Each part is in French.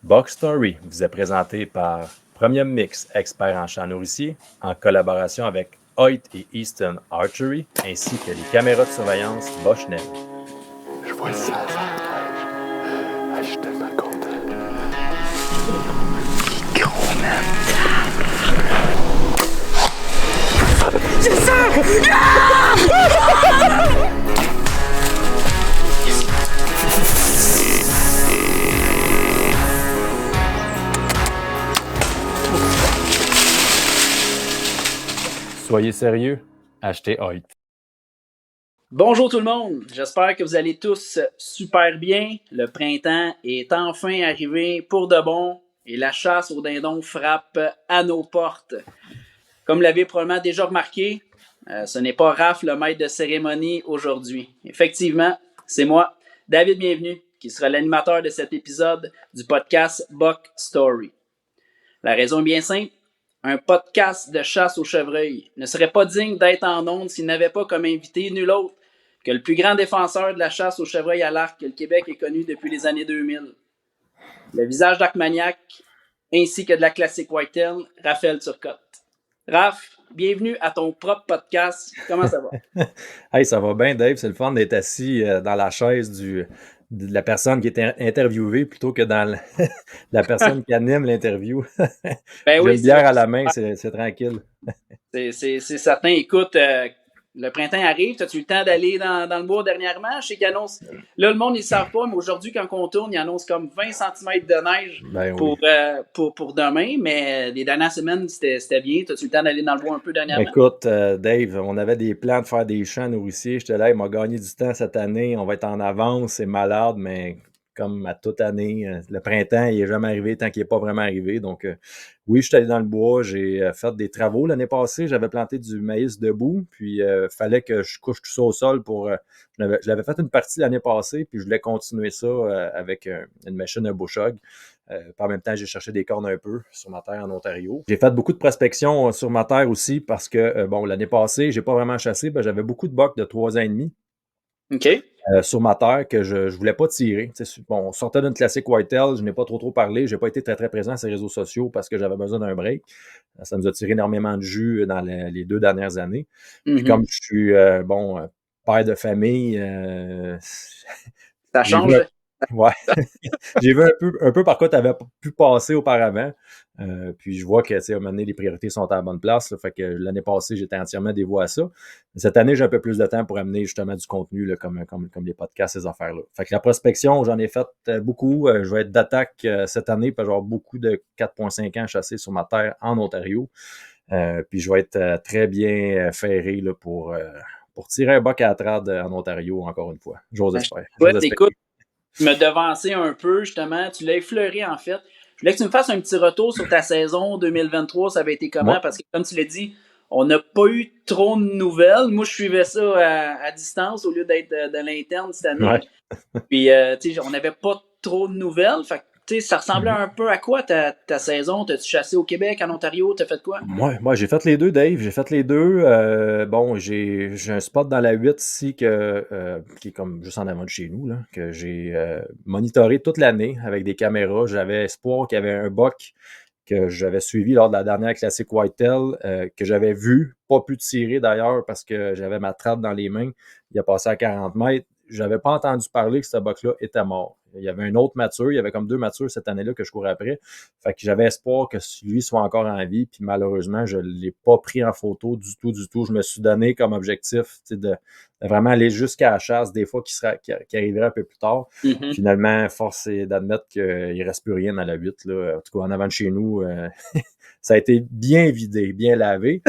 Box Story vous est présenté par Premium Mix, expert en chats nourriciers, en collaboration avec Hoyt et Easton Archery, ainsi que les caméras de surveillance Bushnell. Je vois ça, je suis tellement content. Gros man. C'est ça! Soyez sérieux, achetez Hoyt. Bonjour tout le monde, j'espère que vous allez tous super bien. Le printemps est enfin arrivé pour de bon et la chasse aux dindons frappe à nos portes. Comme vous l'avez probablement déjà remarqué, ce n'est pas Raph le maître de cérémonie aujourd'hui. Effectivement, c'est moi, David Bienvenu, qui sera l'animateur de cet épisode du podcast Buck Story. La raison est bien simple. Un podcast de chasse au chevreuil ne serait pas digne d'être en ondes s'il n'avait pas comme invité nul autre que le plus grand défenseur de la chasse au chevreuil à l'arc que le Québec ait connu depuis les années 2000. Le visage d'Arcmaniac, ainsi que de la classique Whitetail, Raphaël Turcotte. Raph, bienvenue à ton propre podcast. Comment ça va? Hey, ça va bien, Dave. C'est le fun d'être assis dans la chaise de la personne qui est interviewée plutôt que dans la personne qui anime l'interview. Ben J'ai oui, une bière à la main, c'est tranquille. C'est certain. Écoute, le printemps arrive. As-tu eu le temps d'aller dans le bois dernièrement? Je sais qu'ils annoncent. Là, le monde, ils ne savent pas, mais aujourd'hui, quand on tourne, ils annoncent comme 20 cm de neige Ben oui. pour demain. Mais les dernières semaines, c'était bien. As-tu eu le temps d'aller dans le bois un peu dernièrement? Écoute, Dave, on avait des plans de faire des champs nourriciers. J'étais là, il m'a gagné du temps cette année. On va être en avance, c'est malade, mais comme à toute année, le printemps, il n'est jamais arrivé tant qu'il n'est pas vraiment arrivé. Donc, oui, je suis allé dans le bois. J'ai fait des travaux l'année passée. J'avais planté du maïs debout, puis il fallait que je couche tout ça au sol pour... je l'avais fait une partie l'année passée, puis je voulais continuer ça avec une machine à bouchog. En même temps, j'ai cherché des cornes un peu sur ma terre en Ontario. J'ai fait beaucoup de prospection sur ma terre aussi parce que, l'année passée, j'ai pas vraiment chassé. J'avais beaucoup de bocs de 3 ans et demi OK. sur ma terre que je voulais pas tirer. Bon, on sortait d'une classique Whitetail, je n'ai pas trop parlé. J'ai pas été très, très présent sur les réseaux sociaux parce que j'avais besoin d'un break. Ça nous a tiré énormément de jus dans les 2 dernières années. Puis comme je suis, père de famille, Ça j'ai vu change. ouais. J'ai vu un peu par quoi tu avais pu passer auparavant. Puis je vois que, à un moment donné, les priorités sont à la bonne place. Là, fait que l'année passée, j'étais entièrement dévoué à ça. Cette année, j'ai un peu plus de temps pour amener justement du contenu là, comme les podcasts, ces affaires-là. Fait que la prospection, j'en ai fait beaucoup. Je vais être d'attaque cette année, puis genre beaucoup de 4,5 ans chassés sur ma terre en Ontario. Puis je vais être très bien ferré là, pour tirer un buck à la trad en Ontario, encore une fois. J'ose espérer. Écoute, tu m'as devancé un peu, justement. Tu l'as effleuré, en fait. Je voulais que tu me fasses un petit retour sur ta saison 2023. Ça avait été comment? Ouais. Parce que, comme tu l'as dit, on n'a pas eu trop de nouvelles. Moi, je suivais ça à distance au lieu d'être de l'interne cette année. Ouais. Puis, tu sais, on n'avait pas trop de nouvelles. Fait que, tu sais, ça ressemblait un peu à quoi ta saison? T'as-tu chassé au Québec, en Ontario? T'as fait quoi? Moi, j'ai fait les deux, Dave. J'ai fait les deux. J'ai un spot dans la 8 ici qui est comme juste en avant de chez nous, là, que j'ai monitoré toute l'année avec des caméras. J'avais espoir qu'il y avait un buck que j'avais suivi lors de la dernière classique Whitetail, que j'avais vu, pas pu tirer d'ailleurs parce que j'avais ma trappe dans les mains. Il a passé à 40 mètres. J'avais pas entendu parler que ce buck-là était mort. Il y avait un autre mature, il y avait comme 2 matures cette année-là que je courais après. Fait que j'avais espoir que lui soit encore en vie, puis malheureusement, je ne l'ai pas pris en photo du tout. Je me suis donné comme objectif de vraiment aller jusqu'à la chasse, des fois qui arriverait un peu plus tard. Mm-hmm. Finalement, force est d'admettre qu'il ne reste plus rien dans la 8. Là. En tout cas, en avant de chez nous, ça a été bien vidé, bien lavé.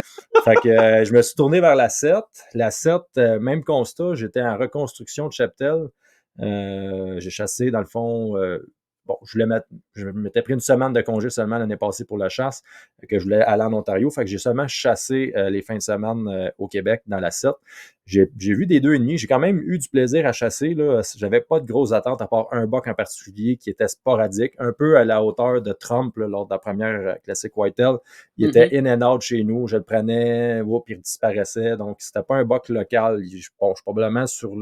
Fait que je me suis tourné vers la 7. La 7, même constat, j'étais en reconstruction de cheptel. J'ai chassé, dans le fond, je m'étais pris une semaine de congé seulement l'année passée pour la chasse, que je voulais aller en Ontario. Fait que j'ai seulement chassé les fins de semaine au Québec dans la 7. J'ai vu des 2,5. J'ai quand même eu du plaisir à chasser. Là. J'avais pas de grosses attentes à part un buck en particulier qui était sporadique, un peu à la hauteur de Trump là, lors de la première classique Whitetail. Il était in and out chez nous. Je le prenais, puis il disparaissait. Donc, c'était pas un buck local. Je suis probablement sur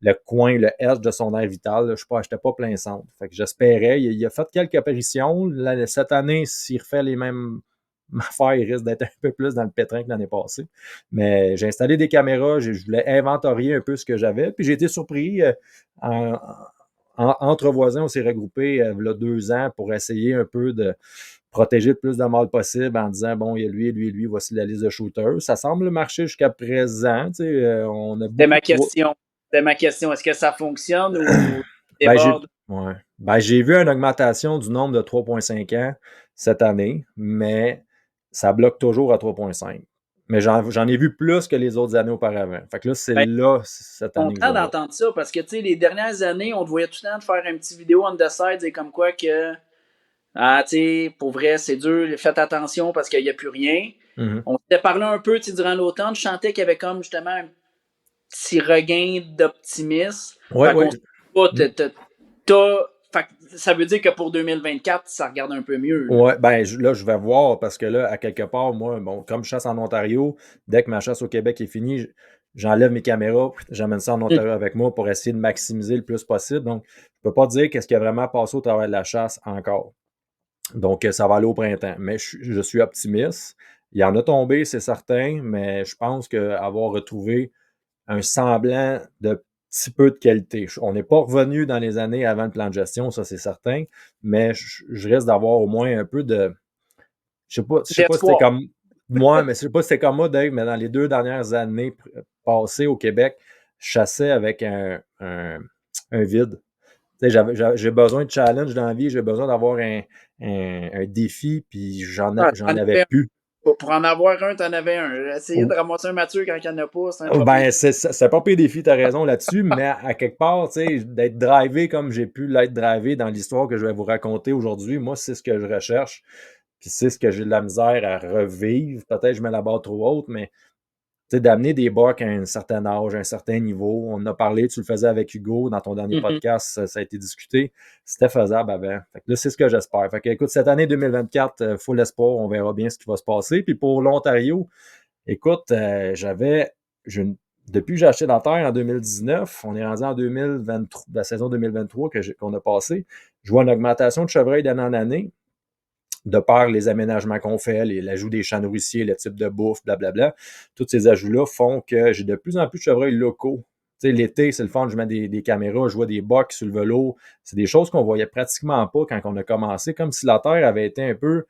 le coin, le S de son air vital. Je n'étais pas plein centre. Fait que j'espérais. Il a fait quelques apparitions. Cette année, s'il refait les mêmes affaires, il risque d'être un peu plus dans le pétrin que l'année passée. Mais j'ai installé des caméras. Je voulais inventorier un peu ce que j'avais. Puis j'ai été surpris. Entre voisins, on s'est regroupés il y a 2 ans pour essayer un peu de protéger le plus de mal possible en disant, bon, il y a lui, voici la liste de shooters. Ça semble marcher jusqu'à présent. On a C'était beaucoup ma de... question. C'était ma question. Est-ce que ça fonctionne ou Ben, déborde? j'ai vu une augmentation du nombre de 3.5 ans cette année, mais ça bloque toujours à 3.5. Mais j'en ai vu plus que les autres années auparavant. Fait que là, c'est Ben, là, cette Je suis année que je content vais voir. d'entendre ça parce que, tu sais, les dernières années, on te voyait tout le temps de faire un petit vidéo on the side et comme quoi que, ah, tu sais, pour vrai, c'est dur, faites attention parce qu'il n'y a plus rien. Mhm. On s'était parlé un peu, tu sais, durant l'automne, je sentais qu'il y avait comme justement un petit regain d'optimisme. Ouais, Fait qu'on ouais. sait pas, fait que ça veut dire que pour 2024, ça regarde un peu mieux. Là. Ouais, ben là, je vais voir parce que là, à quelque part, moi, bon, comme je chasse en Ontario, dès que ma chasse au Québec est finie, j'enlève mes caméras, j'amène ça en Ontario avec moi pour essayer de maximiser le plus possible. Donc, je peux pas dire qu'est-ce qui a vraiment passé au travers de la chasse encore. Donc, ça va aller au printemps. Mais je suis optimiste. Il y en a tombé, c'est certain, mais je pense qu'avoir retrouvé un semblant de petit peu de qualité. On n'est pas revenu dans les années avant le plan de gestion, ça c'est certain, mais je risque d'avoir au moins un peu de... Je sais pas si c'était D'espoir. comme moi, mais je sais pas si c'était comme moi, Dave, mais dans les 2 dernières années passées au Québec, je chassais avec un vide. J'ai besoin de challenge dans la vie, j'ai besoin d'avoir un défi, puis j'en Ah, t'en avais avais plus. pour en avoir un, t'en avais un. J'ai essayé de ramasser un Mathieu quand il n'y en a pas, c'est un pas pire. Ben, c'est pas pire défi, t'as raison là-dessus, mais à quelque part, tu sais, d'être drivé comme j'ai pu l'être drivé dans l'histoire que je vais vous raconter aujourd'hui, moi, c'est ce que je recherche, puis c'est ce que j'ai de la misère à revivre. Peut-être que je mets la barre trop haute, mais tu sais, d'amener des bucks à un certain âge, à un certain niveau. On en a parlé, tu le faisais avec Hugo dans ton dernier podcast, ça a été discuté. C'était faisable avant. Fait que là, c'est ce que j'espère. Fait que, écoute, cette année 2024, full espoir, on verra bien ce qui va se passer. Puis pour l'Ontario, écoute, depuis que j'ai acheté la terre en 2019, on est rendu en 2023, la saison 2023 qu'on a passée, je vois une augmentation de chevreuil d'année en année, de par les aménagements qu'on fait, l'ajout des champs nourriciers, le type de bouffe, blablabla. Tous ces ajouts-là font que j'ai de plus en plus de chevreuils locaux. Tu sais, l'été, c'est le fun, je mets des caméras, je vois des bocs sur le vélo. C'est des choses qu'on voyait pratiquement pas quand on a commencé, comme si la terre avait été un peu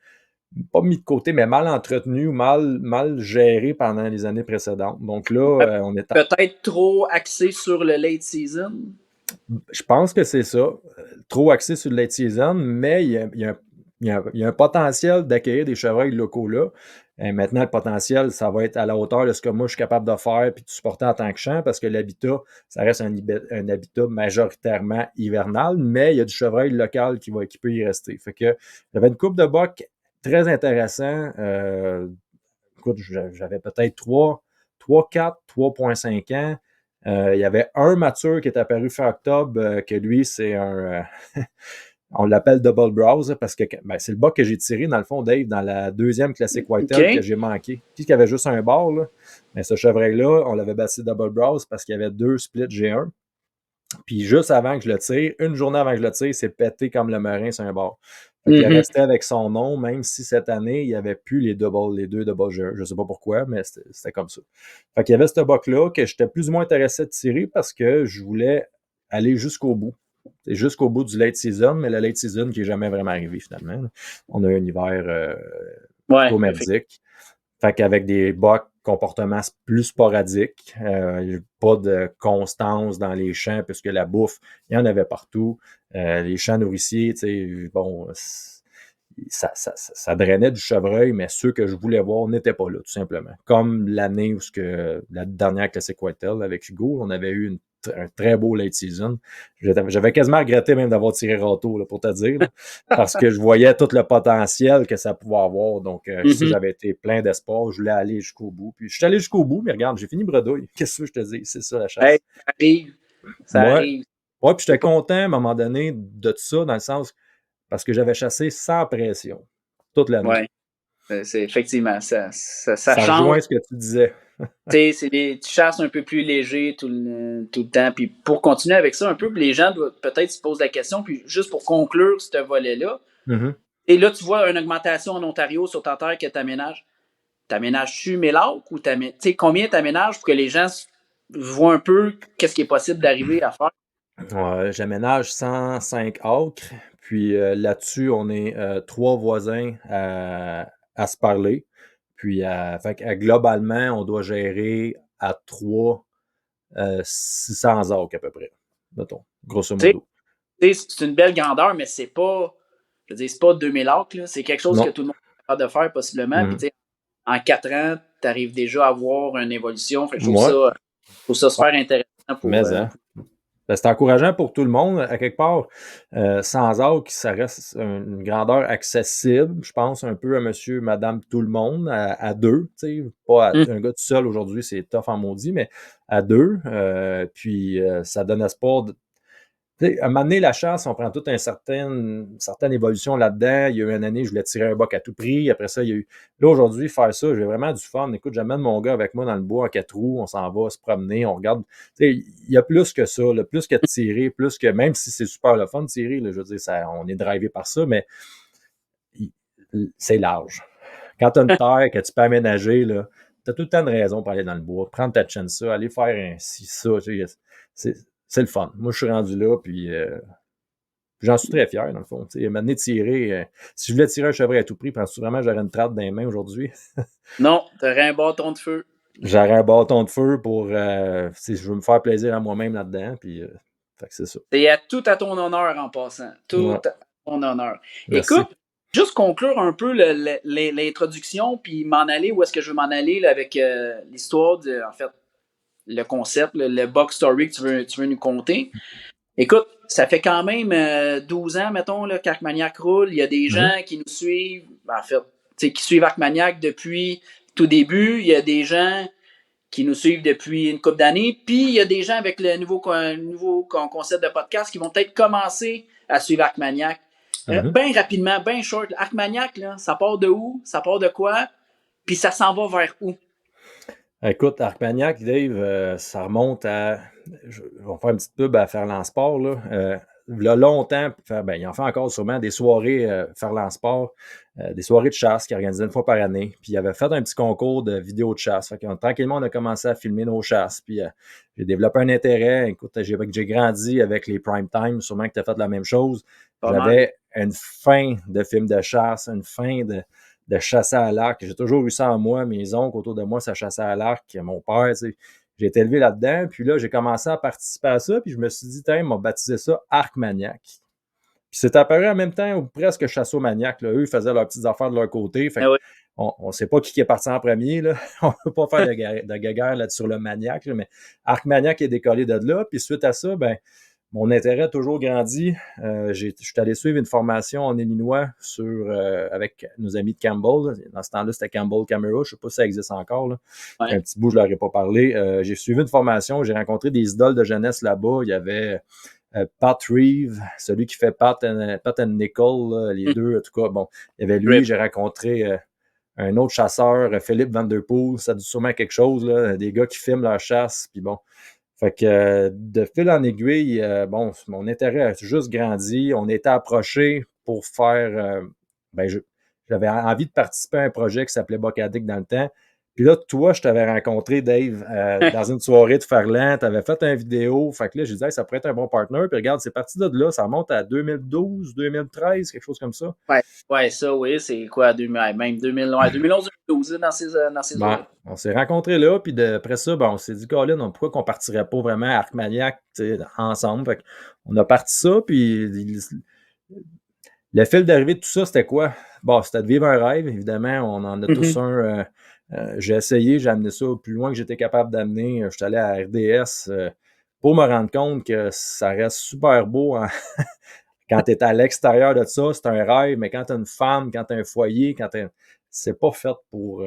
pas mis de côté, mais mal entretenu ou mal géré pendant les années précédentes. Donc là, on est Peut-être trop axé sur le late season. je pense que c'est ça. Trop axé sur le late season, mais il y a un potentiel d'accueillir des chevreuils locaux là. Maintenant, le potentiel, ça va être à la hauteur de ce que moi je suis capable de faire et de supporter en tant que champ, parce que l'habitat, ça reste un habitat majoritairement hivernal, mais il y a du chevreuil local qui peut y rester. Fait que j'avais une coupe de bocs très intéressant. Écoute, j'avais peut-être 4, 3,5 ans. Il y avait un mature qui est apparu fin octobre, que lui, c'est un... on l'appelle Double Browse parce que ben, c'est le bas que j'ai tiré, dans le fond, Dave, dans la deuxième classique Whitetail que j'ai manqué. Puis qu'il y avait juste un bar, là. Mais ce chevreuil-là, on l'avait baptisé Double Browse parce qu'il y avait 2 splits G1. Puis juste avant que je le tire, une journée avant que je le tire, c'est pété comme le marin sur un bord. Fait qu'il restait avec son nom, même si cette année, il n'y avait plus les deux double G1. Je ne sais pas pourquoi, mais c'était comme ça. Fait qu'il y avait ce buck-là que j'étais plus ou moins intéressé de tirer parce que je voulais aller jusqu'au bout. C'est jusqu'au bout du late season, mais le late season qui n'est jamais vraiment arrivé finalement. On a eu un hiver plutôt merdique. Fait qu'avec des bucks comportements plus sporadiques, pas de constance dans les champs, puisque la bouffe, il y en avait partout. Les champs nourriciers, tu sais, bon, ça drainait du chevreuil, mais ceux que je voulais voir n'étaient pas là, tout simplement. Comme l'année où la dernière Classic Whitetail avec Hugo, on avait eu un très beau late season. J'avais quasiment regretté même d'avoir tiré râteau, là, pour te dire, là, parce que je voyais tout le potentiel que ça pouvait avoir. Donc, si j'avais été plein d'espoir, je voulais aller jusqu'au bout. Puis, je suis allé jusqu'au bout, mais regarde, j'ai fini bredouille. Qu'est-ce que je te dis? C'est ça, la chasse. Hey, ça arrive. Ça arrive. Ouais, puis j'étais content à un moment donné de tout ça, dans le sens parce que j'avais chassé sans pression toute l'année. Ouais. C'est effectivement, ça Ça change. rejoint ce que tu disais. Tu chasses un peu plus léger tout le temps. Puis pour continuer avec ça un peu, les gens doivent peut-être se posent la question, puis juste pour conclure ce volet-là, Mhm. et là, tu vois une augmentation en Ontario sur ta terre que tu aménages. T'aménages-tu 1000 acres ou combien t'aménages pour que les gens voient un peu qu'est-ce qui est possible d'arriver à faire? J'aménage 105 acres, puis là-dessus, on est 3 voisins à se parler. Puis fait que, globalement, on doit gérer à 3 600 acres à peu près, mettons, grosso Tu modo. sais, c'est une belle grandeur, mais c'est pas, je veux dire, c'est pas 2000 acres, là. C'est quelque chose que Non. tout le monde est capable de faire possiblement. Puis, Mhm. tu sais, en 4 ans, tu arrives déjà à voir une évolution. Fait que Ouais. je trouve ça super intéressant pour. Mais hein. Ben, c'est encourageant pour tout le monde. À quelque part, sans acres, ça reste une grandeur accessible, je pense, un peu à monsieur, madame, tout le monde, à deux. Tu sais, pas Hum. un gars tout seul aujourd'hui, c'est tough en maudit, mais à deux. Puis ça donne espoir. Tu sais, à un moment donné, la chasse, on prend toute une certaine évolution là-dedans. Il y a eu une année, je voulais tirer un boc à tout prix. Après ça, il y a eu. Là, aujourd'hui, faire ça, j'ai vraiment du fun. Écoute, j'amène mon gars avec moi dans le bois en 4 roues. On s'en va se promener. On regarde. Tu sais, il y a plus que ça, là, plus que de tirer, plus que. Même si c'est super le fun de tirer, là, je veux dire, ça, on est drivé par ça, mais il- c'est large. Quand tu as une terre que tu peux aménager, là, tu as tout le temps de raison pour aller dans le bois. Prendre ta chance, ça, aller faire un ci, ça. Tu sais, c'est le fun. Moi, je suis rendu là, puis j'en suis très fier, dans le fond. Maintenant, tirer, si je voulais tirer un chevreuil à tout prix, penses-tu vraiment que j'aurais une trappe dans les mains aujourd'hui? Non, t'aurais un bâton de feu. J'aurais un bâton de feu pour si je veux me faire plaisir à moi-même là-dedans. Puis, fait que c'est ça. C'est tout à ton honneur en passant. Tout Ouais, à ton honneur. merci. Écoute, juste conclure un peu l'introduction, puis m'en aller où est-ce que je veux m'en aller là, avec l'histoire, en fait, le concept, le box story que tu veux nous conter. Écoute, ça fait quand même 12 ans, mettons, qu'Arcmaniac roule. Il y a des Mhm. gens qui nous suivent, en fait, qui suivent Arcmaniac depuis tout début. Il y a des gens qui nous suivent depuis une couple d'années. Puis il y a des gens avec le nouveau concept de podcast qui vont peut-être commencer à suivre Arcmaniac. Mhm. Bien rapidement, bien short. Arcmaniac, là, ça part de où? Ça part de quoi? Puis ça s'en va vers où? Écoute, Arcmaniac, Dave, ça remonte à. On va faire une petite pub à Ferland Sport. Là. Il y a longtemps, ben, il en fait encore sûrement des soirées Ferland Sport, des soirées de chasse qu'il organisait une fois par année. Puis il avait fait un petit concours de vidéos de chasse. Fait que, tranquillement, on a commencé à filmer nos chasses. Puis j'ai développé un intérêt. Écoute, j'ai grandi avec les prime time, sûrement que tu as fait la même chose. Pas mal. J'avais une faim de films de chasse, une faim de chasser à l'arc. J'ai toujours eu ça en moi. Mes oncles autour de moi, ça chassait à l'arc. Mon père, tu sais, j'ai été élevé là-dedans. Puis là, j'ai commencé à participer à ça. Puis je me suis dit, tiens, ils m'ont baptisé ça Arc-Maniac. Puis c'est apparu en même temps ou presque Chasseur-Maniac. Eux, ils faisaient leurs petites affaires de leur côté. Fait Ah oui. on ne sait pas qui est parti en premier. Là. On ne peut pas faire de guéguerre là sur le maniaque. Là, mais Arc-Maniac est décollé de là. Puis suite à ça, ben, mon intérêt a toujours grandi. Je suis allé suivre une formation en Illinois avec nos amis de Campbell. Dans ce temps-là, c'était Campbell Camera. Je ne sais pas si ça existe encore. Là. Ouais. Un petit bout, je ne leur ai pas parlé. J'ai suivi une formation. J'ai rencontré des idoles de jeunesse là-bas. Il y avait Pat Reeve, celui qui fait Pat and Nickel, là, les deux. En tout cas, bon, il y avait lui. Rip. J'ai rencontré un autre chasseur, Philippe Van Der Poel. Ça dit sûrement quelque chose. Là, des gars qui filment leur chasse. Puis bon, fait que de fil en aiguille, bon, mon intérêt a juste grandi. On était approchés pour faire. Ben, j'avais envie de participer à un projet qui s'appelait Bocadic dans le temps. Puis là, toi, je t'avais rencontré, Dave, dans une soirée de Ferland. Tu avais fait une vidéo. Fait que là, j'ai dit, hey, ça pourrait être un bon partner. Puis regarde, c'est parti de là. Ça remonte à 2012, 2013, quelque chose comme ça. Ouais, ça, oui, c'est quoi, même 2011, 2012, dans ces Bon, eaux-là. on s'est rencontrés là, puis après ça, ben, on s'est dit, Colin, pourquoi qu'on partirait pas vraiment à Arcmaniac ensemble? Fait on a parti ça, puis le fil d'arrivée de tout ça, c'était quoi? Bon, c'était de vivre un rêve, évidemment. On en a tous un. J'ai essayé, j'ai amené ça au plus loin que j'étais capable d'amener. Je suis allé à RDS pour me rendre compte que ça reste super beau quand tu es à l'extérieur de ça, c'est un rêve, mais quand tu as une femme, quand tu as un foyer, c'est pas fait pour.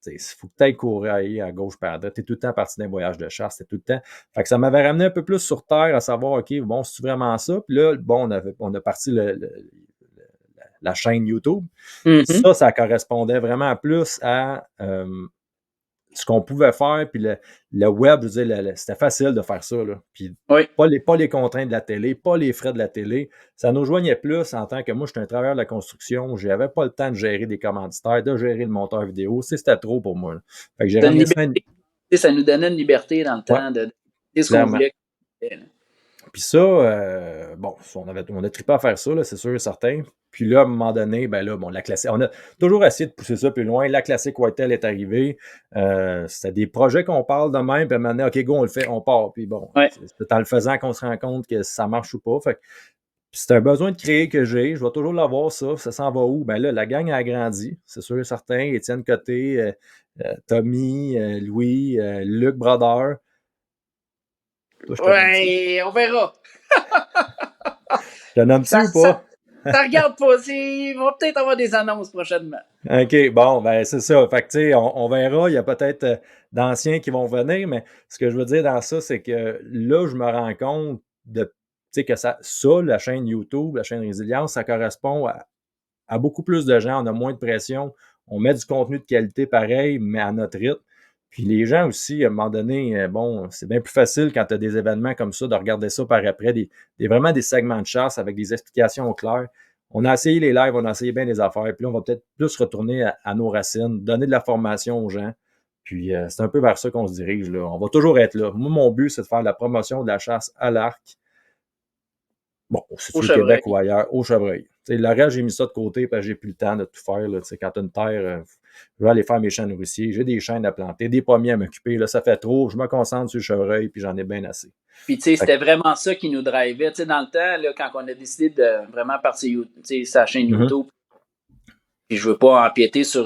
Il faut que tu ailles courir à gauche par à droite. Tu es tout le temps parti d'un voyage de chasse. C'était tout le temps. Fait que ça m'avait ramené un peu plus sur terre à savoir, OK, bon, c'est vraiment ça. Puis là, bon, on a parti la chaîne YouTube. Mhm. Ça correspondait vraiment plus à ce qu'on pouvait faire, puis le web, je veux dire, c'était facile de faire ça, là. Puis Oui. pas les contraintes de la télé, pas les frais de la télé. Ça nous joignait plus en tant que moi, j'étais un travailleur de la construction. J'avais pas le temps de gérer des commanditaires, de gérer le monteur vidéo. C'était trop pour moi, là. Fait que j'ai ramené ça. Ça nous donnait une liberté dans le Ouais, temps de dire ce qu'on clairement. voulait. Puis ça, bon, on a trippé à faire ça, là, c'est sûr et certain. Puis là, à un moment donné, ben là, bon, la classique, on a toujours essayé de pousser ça plus loin. La classique Whitetail est arrivée. C'était des projets qu'on parle de même, puis à un moment donné, OK, go, on le fait, on part. Puis bon, Ouais. c'est en le faisant qu'on se rend compte que ça marche ou pas. Fait que c'est un besoin de créer que j'ai. Je vais toujours l'avoir, ça. Ça s'en va où? Ben là, la gang a agrandi, c'est sûr et certain. Étienne Côté, Tommy, Louis, Luc Brodeur. Ouais, on verra. Je nomme-tu ou pas? Ça regarde pas. On va peut-être avoir des annonces prochainement. OK, bon, ben c'est ça. Fait que, tu sais, on verra. Il y a peut-être d'anciens qui vont venir, mais ce que je veux dire dans ça, c'est que là, je me rends compte tu sais, que ça, la chaîne YouTube, la chaîne Résilience, ça correspond à beaucoup plus de gens. On a moins de pression. On met du contenu de qualité pareil, mais à notre rythme. Puis les gens aussi, à un moment donné, bon, c'est bien plus facile quand tu as des événements comme ça, de regarder ça par après, vraiment des segments de chasse avec des explications claires. On a essayé les lives, on a essayé bien les affaires, puis là, on va peut-être plus retourner à nos racines, donner de la formation aux gens. Puis c'est un peu vers ça qu'on se dirige, là. On va toujours être là. Moi, mon but, c'est de faire la promotion de la chasse à l'arc. Bon, si tu veux, au Québec ou ailleurs, au chevreuil. T'sais, le reste, j'ai mis ça de côté parce que j'ai plus le temps de tout faire. Là. Quand tu as une terre, je vais aller faire mes champs nourriciers, j'ai des chênes à planter, des pommiers à m'occuper. Là, ça fait trop. Je me concentre sur le chevreuil, puis j'en ai bien assez. Puis, tu sais, c'était vraiment ça qui nous drivait. Tu sais, dans le temps, là, quand on a décidé de vraiment partir sa chaîne YouTube, puis je veux pas empiéter sur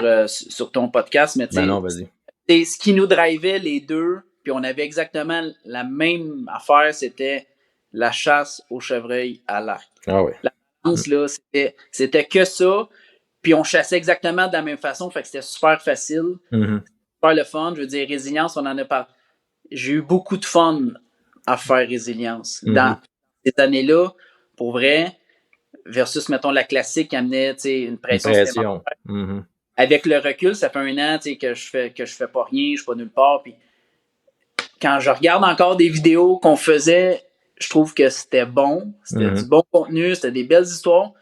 ton podcast, mais tu sais, ben non, vas-y. Ce qui nous drivait les deux, puis on avait exactement la même affaire, c'était la chasse au chevreuil à l'arc. Ah oui. La balance, là, c'était que ça, puis on chassait exactement de la même façon, fait que c'était super facile, super le fun. Je veux dire, résilience, on en a pas. J'ai eu beaucoup de fun à faire résilience. Dans ces années-là, pour vrai, versus, mettons, la classique qui amenait une pression. Avec le recul, ça fait 1 an que je fais pas rien, je suis pas nulle part. Puis quand je regarde encore des vidéos qu'on faisait, je trouve que c'était bon. C'était du bon contenu, c'était des belles histoires.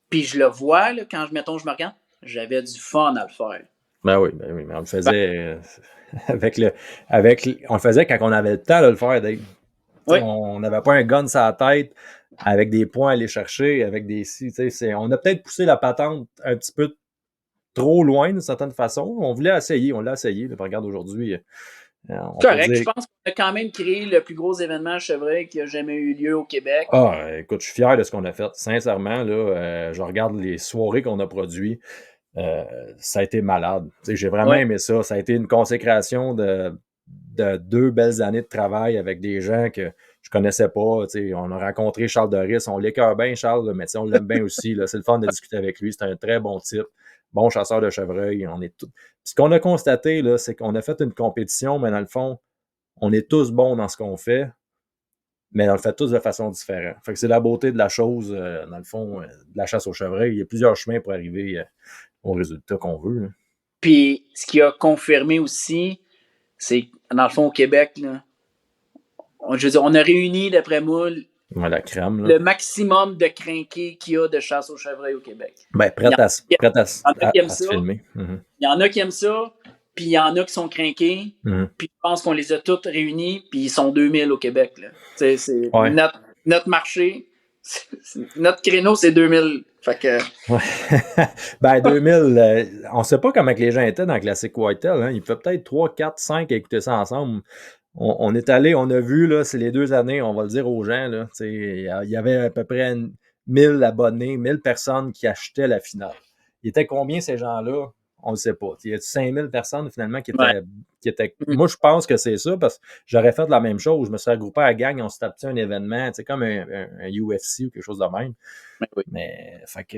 Puis je le vois, là, quand je me regarde, j'avais du fun à le faire. Ben oui, mais on le faisait on le faisait quand on avait le temps de le faire, Dave. Oui. On n'avait pas un gun sur la tête avec des points à aller chercher, avec des on a peut-être poussé la patente un petit peu trop loin d'une certaine façon. On voulait essayer, on l'a essayé. Regarde aujourd'hui. Correct, je pense qu'on a quand même créé le plus gros événement chevreuil qui a jamais eu lieu au Québec. Ah, écoute, je suis fier de ce qu'on a fait. Sincèrement, là, je regarde les soirées qu'on a produites. Ça a été malade. J'ai vraiment aimé ça. Ça a été une consécration de 2 belles années de travail avec des gens que je connaissais pas. On a rencontré Charles Doris. On l'écœure bien, Charles, mais on l'aime bien aussi. Là. C'est le fun de discuter avec lui. C'est un très bon type. Bon chasseur de chevreuil. Ce qu'on a constaté, là, c'est qu'on a fait une compétition, mais dans le fond, on est tous bons dans ce qu'on fait, mais on le fait tous de façon différente. Fait que c'est la beauté de la chose, dans le fond, de la chasse au chevreuil. Il y a plusieurs chemins pour arriver au résultat qu'on veut. Là. Puis, ce qui a confirmé aussi, c'est dans le fond, au Québec, là, je veux dire, on a réuni, d'après moi, la crème, le maximum de crinqués qu'il y a de chasse au chevreuil au Québec. Ben, prêt à se filmer. Il y en a qui aiment ça, puis il y en a qui sont crinqués, puis je pense qu'on les a tous réunis, puis ils sont 2000 au Québec. Là. C'est notre marché, notre créneau, c'est 2000. Fait que... ben, 2000, on sait pas comment les gens étaient dans Classic Whitetail. Hein. Il fait peut-être 3, 4, 5 à écouter ça ensemble. On est allé, on a vu, là, c'est les 2 années, on va le dire aux gens, là, il y avait à peu près 1000 abonnés, 1000 personnes qui achetaient la finale. Il était combien ces gens-là? On ne sait pas. Il y a 5000 personnes finalement qui étaient. Moi, je pense que c'est ça parce que j'aurais fait la même chose. Je me suis regroupé à la gang, on se tapait un événement, comme un UFC ou quelque chose de même. Oui. Mais, fait que,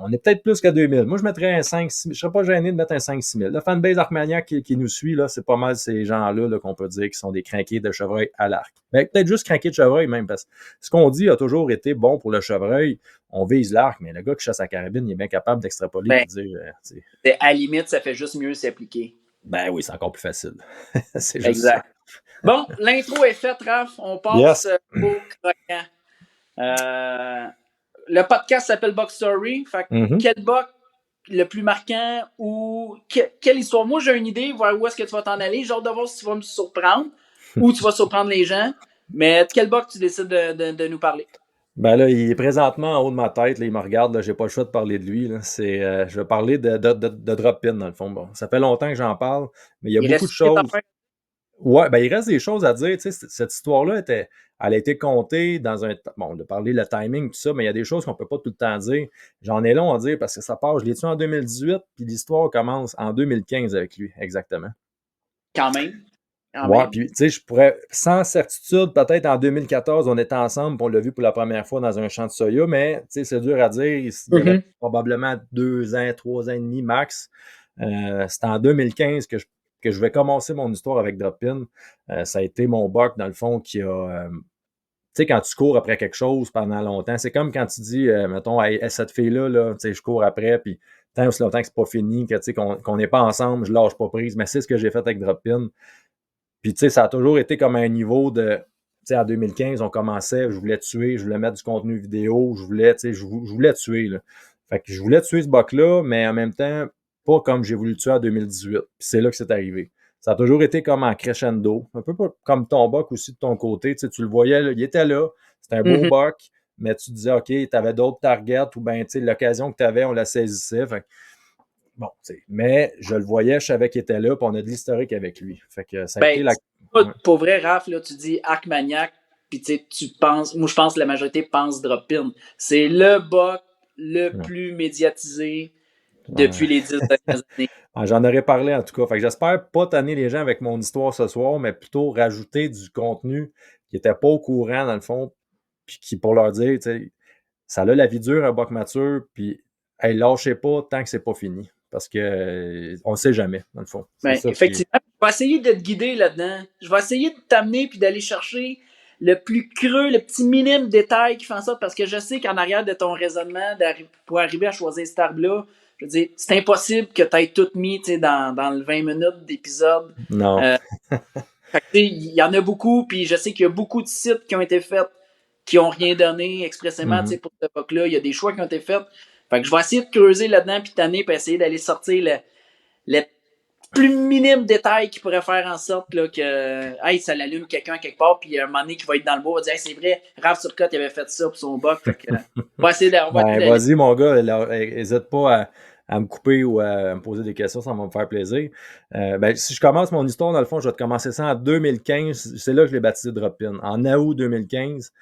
on est peut-être plus qu'à 2000. Moi, je mettrais un 5-6 000. Je serais pas gêné de mettre un 5-6 000. Le fanbase Arcmaniac qui nous suit, là, c'est pas mal ces gens-là là, qu'on peut dire qui sont des crinqués de chevreuil à l'arc. Mais peut-être juste crinqués de chevreuil même, parce que ce qu'on dit a toujours été bon pour le chevreuil. On vise l'arc, mais le gars qui chasse à carabine, il est bien capable d'extrapoler et de dire. À la limite, ça fait juste mieux s'appliquer. Ben oui, c'est encore plus facile. C'est juste ça. Exact. Bon, l'intro est faite, Raph. On passe Yes. au croquant. Le podcast s'appelle Box Story. Fait que Mhm. quel box le plus marquant ou quelle histoire? Moi, j'ai une idée vers où est-ce que tu vas t'en aller. J'ai hâte de voir si tu vas me surprendre ou tu vas surprendre les gens. Mais de quel box tu décides de nous parler? Ben là, il est présentement en haut de ma tête. Là, il me regarde. Là, j'ai pas le choix de parler de lui. Là. Je vais parler de Drop-In, dans le fond. Bon, ça fait longtemps que j'en parle, mais il y a Il beaucoup reste de choses. affaires. Ouais, ben il reste des choses à dire. Tu sais, cette histoire-là, elle a été contée dans un... Bon, on a parlé le timing, tout ça, mais il y a des choses qu'on peut pas tout le temps dire. J'en ai long à dire parce que ça part, je l'ai tué en 2018, puis l'histoire commence en 2015 avec lui, exactement. Quand même. Ouais, puis tu sais, je pourrais, sans certitude, peut-être en 2014, on était ensemble, puis on l'a vu pour la première fois dans un champ de soya, mais tu sais, c'est dur à dire. Il y avait probablement 2 ans, 3 ans et demi max. C'était en 2015 que je vais commencer mon histoire avec Drop-In. Ça a été mon buck, dans le fond, qui a. Tu sais, quand tu cours après quelque chose pendant longtemps, c'est comme quand tu dis, mettons, hey, cette fille-là, là, tu sais, je cours après, puis tant aussi longtemps que c'est pas fini, que, tu sais, qu'on n'est pas ensemble, je lâche pas prise. Mais c'est ce que j'ai fait avec Drop-In. Puis, tu sais, ça a toujours été comme un niveau de. Tu sais, en 2015, on commençait, je voulais tuer, je voulais mettre du contenu vidéo, je voulais, tu sais, je voulais tuer, là. Fait que je voulais tuer ce buck-là, mais en même temps, pas comme j'ai voulu le tuer en 2018. Puis c'est là que c'est arrivé. Ça a toujours été comme en crescendo. Un peu comme ton buck aussi de ton côté. Tu sais, tu le voyais, là, il était là. C'était un beau buck, mais tu disais, OK, tu avais d'autres targets ou bien, tu sais, l'occasion que tu avais, on la saisissait. Fait que, bon, tu sais, mais je le voyais, je savais qu'il était là, puis on a de l'historique avec lui. Fait que ça a été la. Ouais. Pour vrai, Raph, là, tu dis Hackmaniac, puis tu penses, moi je pense que la majorité pense Drop-In. C'est le bot le plus médiatisé depuis les 10 dernières années. J'en aurais parlé en tout cas. Fait que j'espère pas tanner les gens avec mon histoire ce soir, mais plutôt rajouter du contenu qui n'était pas au courant, dans le fond, puis qui, pour leur dire, tu sais, ça a la vie dure, un buck mature, puis hey, lâchez pas tant que c'est pas fini. Parce que on ne sait jamais, dans le fond. Ben, effectivement, je vais essayer de te guider là-dedans. Je vais essayer de t'amener puis d'aller chercher le plus creux, le petit minime détail qui fait en sorte, parce que je sais qu'en arrière de ton raisonnement, pour arriver à choisir cet arbre-là, je veux dire, c'est impossible que tu aies tout mis dans le 20 minutes d'épisode. Non. Il y en a beaucoup, puis je sais qu'il y a beaucoup de sites qui ont été faits qui n'ont rien donné expressément pour cette époque-là. Il y a des choix qui ont été faits. Fait que je vais essayer de creuser là-dedans puis t'amener pour essayer d'aller sortir le plus minime détail qui pourrait faire en sorte là, que hey, ça l'allume quelqu'un quelque part, puis il y a un moment donné qui va être dans le bois, va dire hey, c'est vrai, Raph Turcotte il avait fait ça pour son buck. On va essayer vas-y, mon gars, n'hésite pas à me couper ou à me poser des questions, ça va me faire plaisir. Si je commence mon histoire, dans le fond, je vais te commencer ça en 2015. C'est là que je l'ai baptisé Drop-In. En août 2015,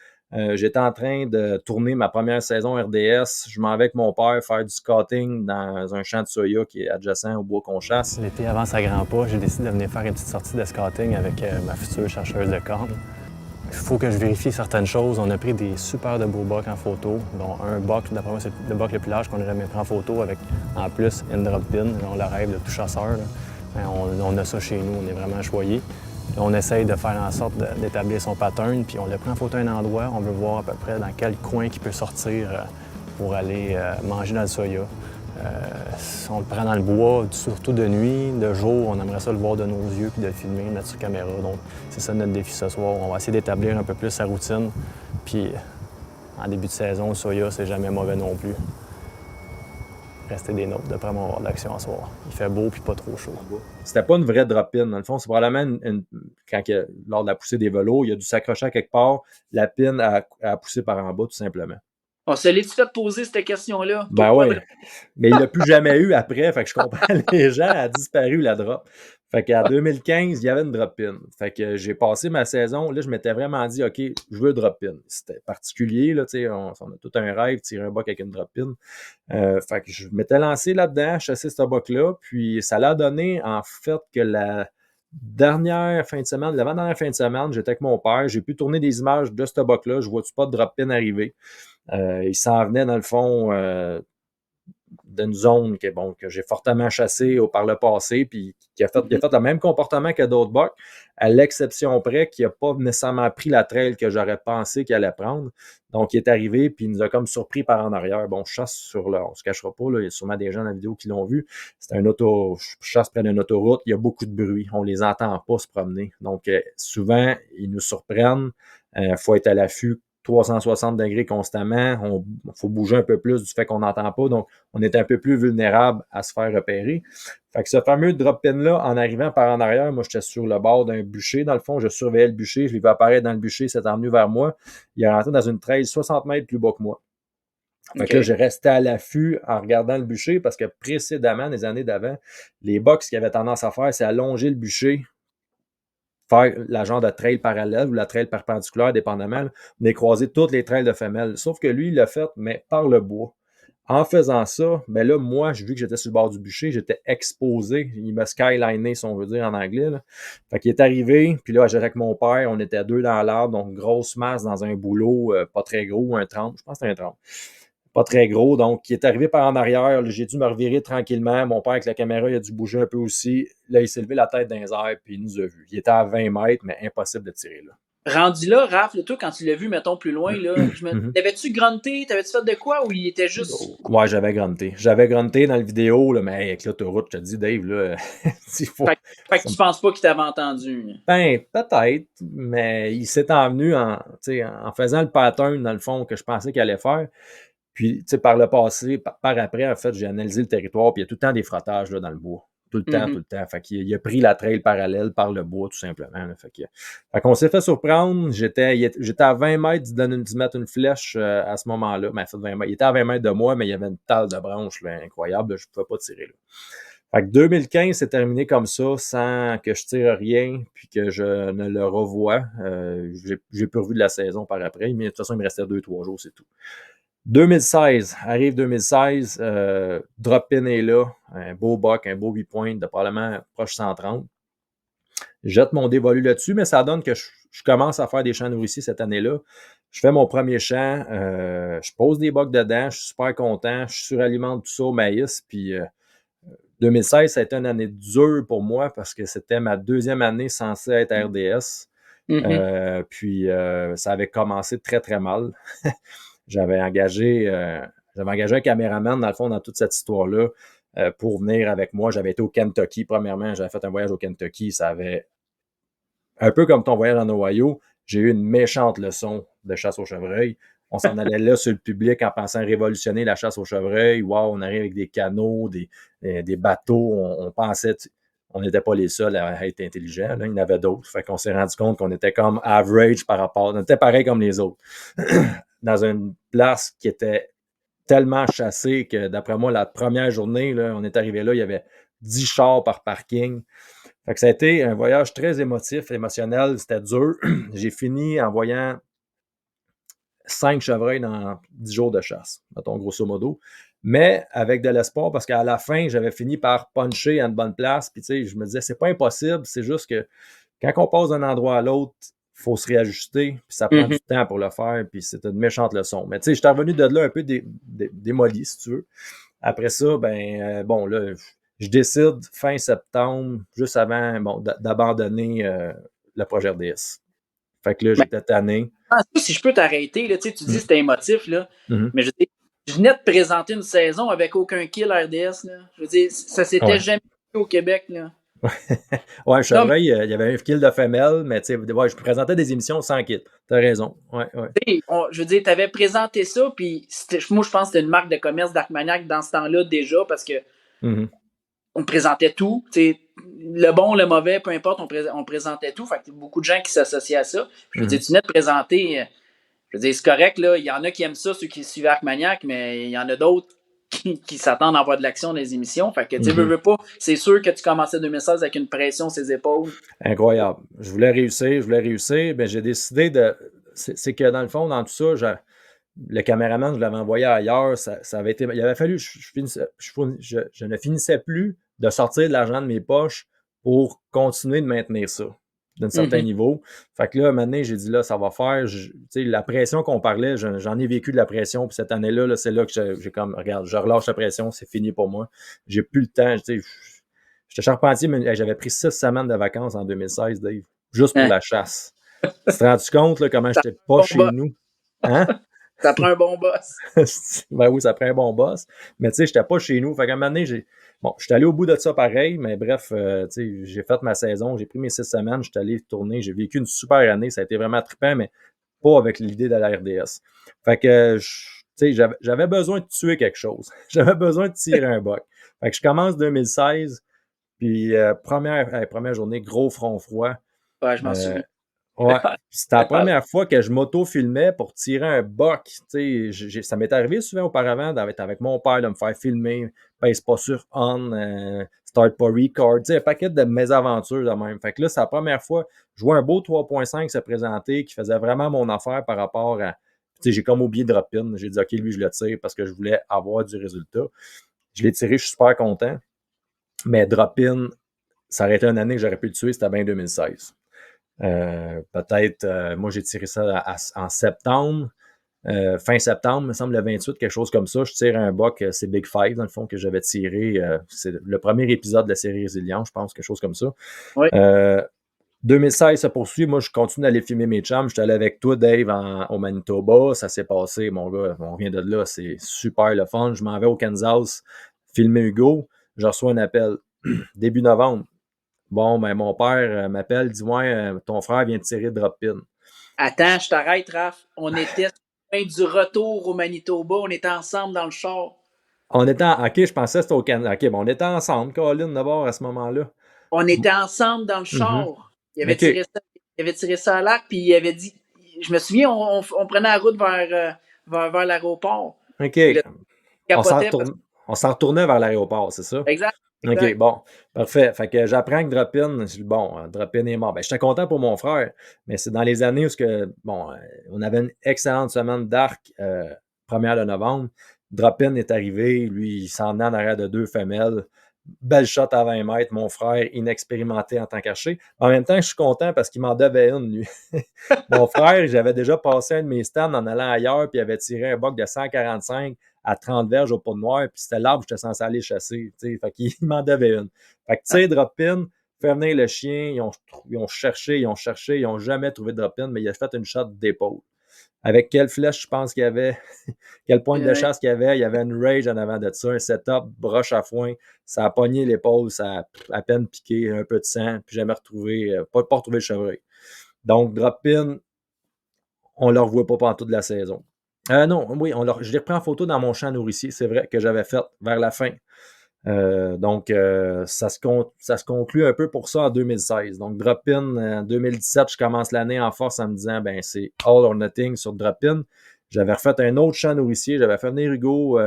j'étais en train de tourner ma première saison RDS. Je m'en vais avec mon père faire du scouting dans un champ de soya qui est adjacent au bois qu'on chasse. L'été avant sa grand pas, j'ai décidé de venir faire une petite sortie de scouting avec ma future chercheuse de cornes. Il faut que je vérifie certaines choses. On a pris des super de beaux bucks en photo, dont un buck, d'après moi, c'est le buck le plus large qu'on aurait jamais pris en photo, avec en plus une drop-in, le rêve de tout chasseur. On a ça chez nous, on est vraiment choyés. On essaye de faire en sorte d'établir son pattern, puis on l'a pris en photo à un endroit. On veut voir à peu près dans quel coin il peut sortir pour aller manger dans le soya. On le prend dans le bois, surtout de nuit. De jour, on aimerait ça le voir de nos yeux puis de le filmer, le mettre sur caméra. Donc, c'est ça notre défi ce soir. On va essayer d'établir un peu plus sa routine. Puis, en début de saison, le soya, c'est jamais mauvais non plus. Restez des nôtres, d'après moi, on va avoir de l'action ce soir. Il fait beau puis pas trop chaud. C'était pas une vraie drop-in. Dans le fond, c'est probablement lors de la poussée des velours, il a dû s'accrocher à quelque part. La pin a poussé par en bas, tout simplement. On se l'est-tu fait poser cette question-là? Ben oui. Mais il l'a plus jamais eu après. Fait que je comprends les gens, a disparu la drop. Fait qu'en 2015, il y avait une drop-in. Fait que j'ai passé ma saison. Là, je m'étais vraiment dit, OK, je veux drop-in. C'était particulier, là, tu sais, on a tout un rêve, tirer un buck avec une drop-in. Fait que je m'étais lancé là-dedans, chasser ce buck-là. Puis ça l'a donné, en fait, que la dernière fin de semaine, l'avant-dernière fin de semaine, j'étais avec mon père. J'ai pu tourner des images de ce buck-là. Je vois-tu pas de drop-in arriver. Il s'en venait, dans le fond, d'une zone que j'ai fortement chassée par le passé, puis qui a fait le même comportement que d'autres bucks, à l'exception près qu'il n'a pas nécessairement pris la trail que j'aurais pensé qu'il allait prendre. Donc, il est arrivé, puis il nous a comme surpris par en arrière. Bon, je chasse sur on se cachera pas, là, il y a sûrement des gens dans la vidéo qui l'ont vu. C'est je chasse près d'une autoroute, il y a beaucoup de bruit, on les entend pas se promener. Donc, souvent, ils nous surprennent. Faut être à l'affût 360 degrés constamment. Il faut bouger un peu plus du fait qu'on n'entend pas. Donc, on est un peu plus vulnérable à se faire repérer. Fait que ce fameux drop-in-là, en arrivant par en arrière, moi, j'étais sur le bord d'un bûcher. Dans le fond, je surveillais le bûcher. Je l'ai vu apparaître dans le bûcher. C'est venu vers moi. Il est rentré dans une trail 60 mètres plus bas que moi. Fait que là, j'ai resté à l'affût en regardant le bûcher parce que précédemment, les années d'avant, les box qui avaient tendance à faire, c'est allonger le bûcher, faire la genre de trail parallèle ou la trail perpendiculaire, dépendamment. On a croisé toutes les trails de femelles. Sauf que lui, il l'a fait, mais par le bois. En faisant ça, ben là, moi, j'ai vu que j'étais sur le bord du bûcher, j'étais exposé. Il m'a skyliné, si on veut dire en anglais. Là. Fait qu'il est arrivé, puis là, j'étais avec mon père, on était deux dans l'arbre, donc grosse masse dans un boulot, pas très gros, un 30, je pense que c'était un 30. Pas très gros, donc il est arrivé par en arrière, là, j'ai dû me revirer tranquillement. Mon père, avec la caméra, il a dû bouger un peu aussi. Là, il s'est levé la tête dans les airs, puis il nous a vus. Il était à 20 mètres, mais impossible de tirer là. Rendu là, Raph, là, toi, quand tu l'as vu, mettons, plus loin, là, t'avais-tu grunté? T'avais-tu fait de quoi? Ou il était juste... Ouais, j'avais grunté. J'avais grunté dans la vidéo, là, mais avec l'autoroute, je te dis, Dave, là, il faut... Fait que tu penses pas qu'il t'avait entendu? Ben, peut-être, mais il s'est envenu en faisant le pattern, dans le fond, que je pensais qu'il allait faire. Puis, tu sais, par le passé, par après, en fait, j'ai analysé le territoire, puis il y a tout le temps des frottages là, dans le bois. Tout le temps, tout le temps. Fait qu'il a pris la trail parallèle par le bois, tout simplement. Là. Fait qu'on s'est fait surprendre. J'étais à 20 mètres d'y mettre une flèche à ce moment-là. Ben, fait 20 mètres. Il était à 20 mètres de moi, mais il y avait une talle de branches là, incroyable. Là, je ne pouvais pas tirer. Là. Fait que 2015, c'est terminé comme ça, sans que je tire rien, puis que je ne le revoie. J'ai plus revu de la saison par après, mais de toute façon, il me restait 2-3 jours, c'est tout. 2016, arrive 2016, drop-in est là, un beau buck, un beau 8 points de probablement proche 130. Je jette mon dévolu là-dessus, mais ça donne que je commence à faire des champs nourriciers cette année-là. Je fais mon premier champ, je pose des bucks dedans, je suis super content, je suralimente tout ça au maïs, puis 2016, ça a été une année dure pour moi parce que c'était ma deuxième année censée être RDS. Puis ça avait commencé très, très mal. J'avais engagé un caméraman, dans le fond, dans toute cette histoire-là, pour venir avec moi. J'avais été au Kentucky, premièrement. J'avais fait un voyage au Kentucky. Ça avait, un peu comme ton voyage en Ohio, j'ai eu une méchante leçon de chasse au chevreuil. On s'en allait là sur le public en pensant révolutionner la chasse au chevreuil. Wow, on arrive avec des canots, des bateaux. On pensait... On n'était pas les seuls à être intelligents. Là. Il y en avait d'autres. Fait qu'on s'est rendu compte qu'on était comme average par rapport... On était pareil comme les autres. Dans une place qui était tellement chassée que, d'après moi, la première journée, là, on est arrivé là, il y avait 10 chars par parking. Fait que ça a été un voyage très émotionnel. C'était dur. J'ai fini en voyant 5 chevreuils dans 10 jours de chasse, mettons, grosso modo. Mais avec de l'espoir, parce qu'à la fin, j'avais fini par puncher à une bonne place. Puis, tu sais, je me disais, c'est pas impossible. C'est juste que quand on passe d'un endroit à l'autre, il faut se réajuster. Puis, ça prend du temps pour le faire. Puis, c'était une méchante leçon. Mais, tu sais, j'étais revenu de là un peu démoli, si tu veux. Après ça, bon, là, je décide fin septembre, juste avant, bon, d'abandonner le projet RDS. Fait que là, j'étais tanné. Si je peux t'arrêter, là, tu dis que c'était émotif, là, mais je venais de présenter une saison avec aucun kill RDS. Là. Je veux dire, ça s'était jamais fait au Québec. Là. Ouais, chevreuil, il y avait un kill de femelle, mais tu sais, ouais, je présentais des émissions sans kill. T'as raison. Ouais. Je veux dire, t'avais présenté ça, puis moi, je pense que c'était une marque de commerce d'Arcmagnac dans ce temps-là déjà, parce que on présentait tout. Le bon, le mauvais, peu importe, on présentait tout. Fait que beaucoup de gens qui s'associaient à ça. Je veux dire, tu venais de présenter... Je veux dire, c'est correct, là. Il y en a qui aiment ça, ceux qui suivent Arcmagnac, mais il y en a d'autres qui s'attendent à avoir de l'action dans les émissions. Fait que, tu veux pas. C'est sûr que tu commençais 2016 avec une pression sur ses épaules. Incroyable. Je voulais réussir. Ben, j'ai décidé de... C'est que, dans le fond, dans tout ça, le caméraman, je l'avais envoyé ailleurs. Ça avait été... Il avait fallu... Je ne finissais plus de sortir de l'argent de mes poches pour continuer de maintenir ça. d'un certain Mhm. niveau. Fait que là, maintenant, j'ai dit là, ça va faire. Tu sais, la pression qu'on parlait, j'en ai vécu de la pression. Puis cette année-là, là, c'est là que j'ai comme, regarde, je relâche la pression, c'est fini pour moi. J'ai plus le temps. Tu sais, j'étais charpentier, mais j'avais pris 6 semaines de vacances en 2016, Dave, juste pour Hein. la chasse. Tu te rends-tu compte là, comment Ça j'étais pas prend un chez bon boss. nous? Hein? Ça prend un bon boss. Ben oui, ça prend un bon boss. Mais tu sais, j'étais pas chez nous. Fait qu'à un moment donné, j'étais allé au bout de ça pareil, mais bref, tu sais, j'ai fait ma saison, j'ai pris mes 6 semaines, j'étais allé tourner, j'ai vécu une super année, ça a été vraiment trippant, mais pas avec l'idée de la RDS. Fait que, tu sais, j'avais besoin de tuer quelque chose. J'avais besoin de tirer un buck. Fait que je commence 2016, puis première journée, gros front froid. Ouais, je m'en Euh, souviens. Ouais, c'était la première fois que je m'auto-filmais pour tirer un buck. Ça m'est arrivé souvent auparavant avec mon père de me faire filmer, pèse pas sur on, start pas record, un paquet de mésaventures de même. Fait que là, c'est la première fois, je vois un beau 3.5 se présenter qui faisait vraiment mon affaire par rapport à. J'ai comme oublié de drop-in. J'ai dit, OK, lui, je le tire parce que je voulais avoir du résultat. Je l'ai tiré, je suis super content. Mais drop-in, ça aurait été une année que j'aurais pu le tuer, c'était bien 2016. Peut-être, moi j'ai tiré ça en septembre, fin septembre, il me semble le 28, quelque chose comme ça. Je tire un buck, c'est Big Five dans le fond que j'avais tiré. C'est le premier épisode de la série Résilience, je pense, quelque chose comme ça. Oui. 2016 se poursuit, moi je continue d'aller filmer mes chums. J'étais allé avec toi, Dave, au Manitoba. Ça s'est passé, mon gars, on vient de là, c'est super le fun. Je m'en vais au Kansas filmer Hugo. Je reçois un appel début novembre. Bon, ben mon père m'appelle, dit ouais, ton frère vient de tirer drop-in. Attends, je t'arrête, Raph. On était sur le chemin du retour au Manitoba. On était ensemble dans le char. On était ok, je pensais que c'était au Canada. Ok, bon, on était ensemble, Colin, d'abord à ce moment-là. On était ensemble dans le Mhm. char. Ok, Il avait tiré ça à l'arc, puis il avait dit. Je me souviens, on prenait la route vers l'aéroport. ok. Puis là, il On s'en capotait parce retourne- on s'en retournait vers l'aéroport, c'est ça? Exact, OK, exact. bon, parfait. Fait que j'apprends que Drop-In, bon, Drop-In est mort. Ben, j'étais content pour mon frère, mais c'est dans les années où bon, on avait une excellente semaine d'arc, 1er de novembre. Drop-In est arrivé, lui, il s'en est en arrière de 2 femelles. Belle shot à 20 mètres, mon frère, inexpérimenté en tant qu'archer. En même temps, je suis content parce qu'il m'en devait une, lui. Mon frère, j'avais déjà passé un de mes stands en allant ailleurs, puis il avait tiré un buck de 145 à 30 verges au pot de noir, puis c'était l'arbre que j'étais censé aller chasser. Fait qu'il m'en devait une. Fait que, tu sais, drop-in, fait venir le chien, ils ont cherché, ils n'ont jamais trouvé de drop-in, mais il a fait une shot d'épaule. Avec quelle flèche, je pense qu'il y avait, quelle pointe de chasse qu'il y avait une rage en avant de ça, un setup, broche à foin, ça a pogné l'épaule, ça a à peine piqué, un peu de sang, puis jamais retrouvé, pas retrouvé le chevreuil. Donc, drop-in, on ne le revoit pas pendant toute la saison. Non, oui, je l'ai repris en photo dans mon champ nourricier, c'est vrai, que j'avais fait vers la fin. Donc, ça se conclut un peu pour ça en 2016. Donc, Drop-In, en 2017, je commence l'année en force en me disant, ben c'est all or nothing sur Drop-In. J'avais refait un autre champ nourricier. J'avais fait venir Hugo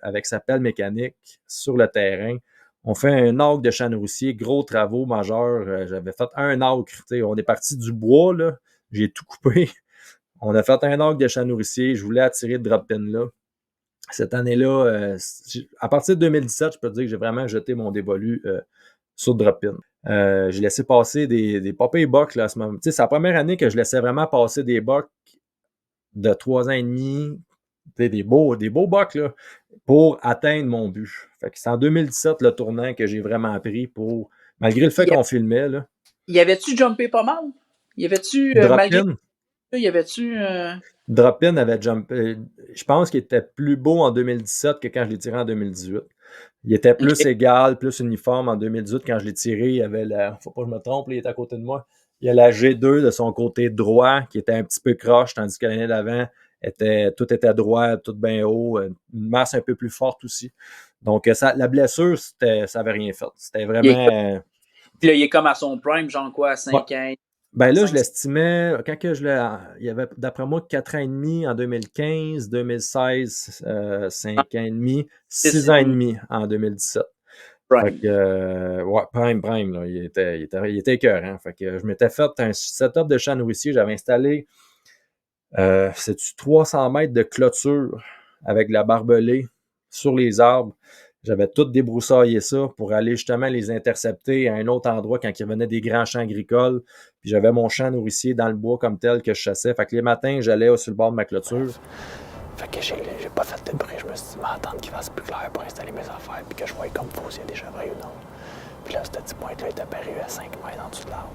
avec sa pelle mécanique sur le terrain. On fait un acre de champ nourricier, gros travaux majeurs. J'avais fait un acre. On est parti du bois, là. J'ai tout coupé. On a fait un acre de champ nourricier. Je voulais attirer de Drop-In là. Cette année-là, à partir de 2017, je peux te dire que j'ai vraiment jeté mon dévolu sur Drop-In. J'ai laissé passer des pop bucks là, à ce moment. C'est la première année que je laissais vraiment passer des bucks de 3 ans et demi, des beaux bucks là, pour atteindre mon but. Fait que c'est en 2017 le tournant que j'ai vraiment pris pour, malgré le fait qu'on filmait. Là. Y avait-tu jumpé pas mal? Y avait-tu, malgré Drop-In, ça, y avait-tu. Drop-In avait jumpé. Je pense qu'il était plus beau en 2017 que quand je l'ai tiré en 2018. Il était plus Ok. égal, plus uniforme en 2018. Quand je l'ai tiré, il y avait faut pas que je me trompe, il était à côté de moi. Il y a la G2 de son côté droit qui était un petit peu croche, tandis que l'année d'avant, tout était droit, tout bien haut, une masse un peu plus forte aussi. Donc, la blessure, ça n'avait rien fait. C'était Il est, vraiment. puis là, il est comme à son prime, genre quoi, à Ouais. 5 ans. Ben là, je 5, l'estimais, quand que il y avait d'après moi 4 ans et demi en 2015, 2016, 5 ans et demi, 6 ans et demi en 2017. Fait prime. que, ouais, prime, là, il était écœurant. Fait que je m'étais fait un setup de champ nourricier, j'avais installé, c'est-tu 300 mètres de clôture avec de la barbelée sur les arbres. J'avais tout débroussaillé ça pour aller justement les intercepter à un autre endroit quand ils revenaient des grands champs agricoles. Puis j'avais mon champ nourricier dans le bois comme tel que je chassais. Fait que les matins, j'allais sur le bord de ma clôture. Fait que j'ai pas fait de bruit. Je me suis dit, m'attendre qu'il fasse plus clair pour installer mes affaires puis que je voie comme faut s'il y a des chevreuils ou non. Puis là, ce petit point-là est apparu à 5 mètres en dessous de l'arbre.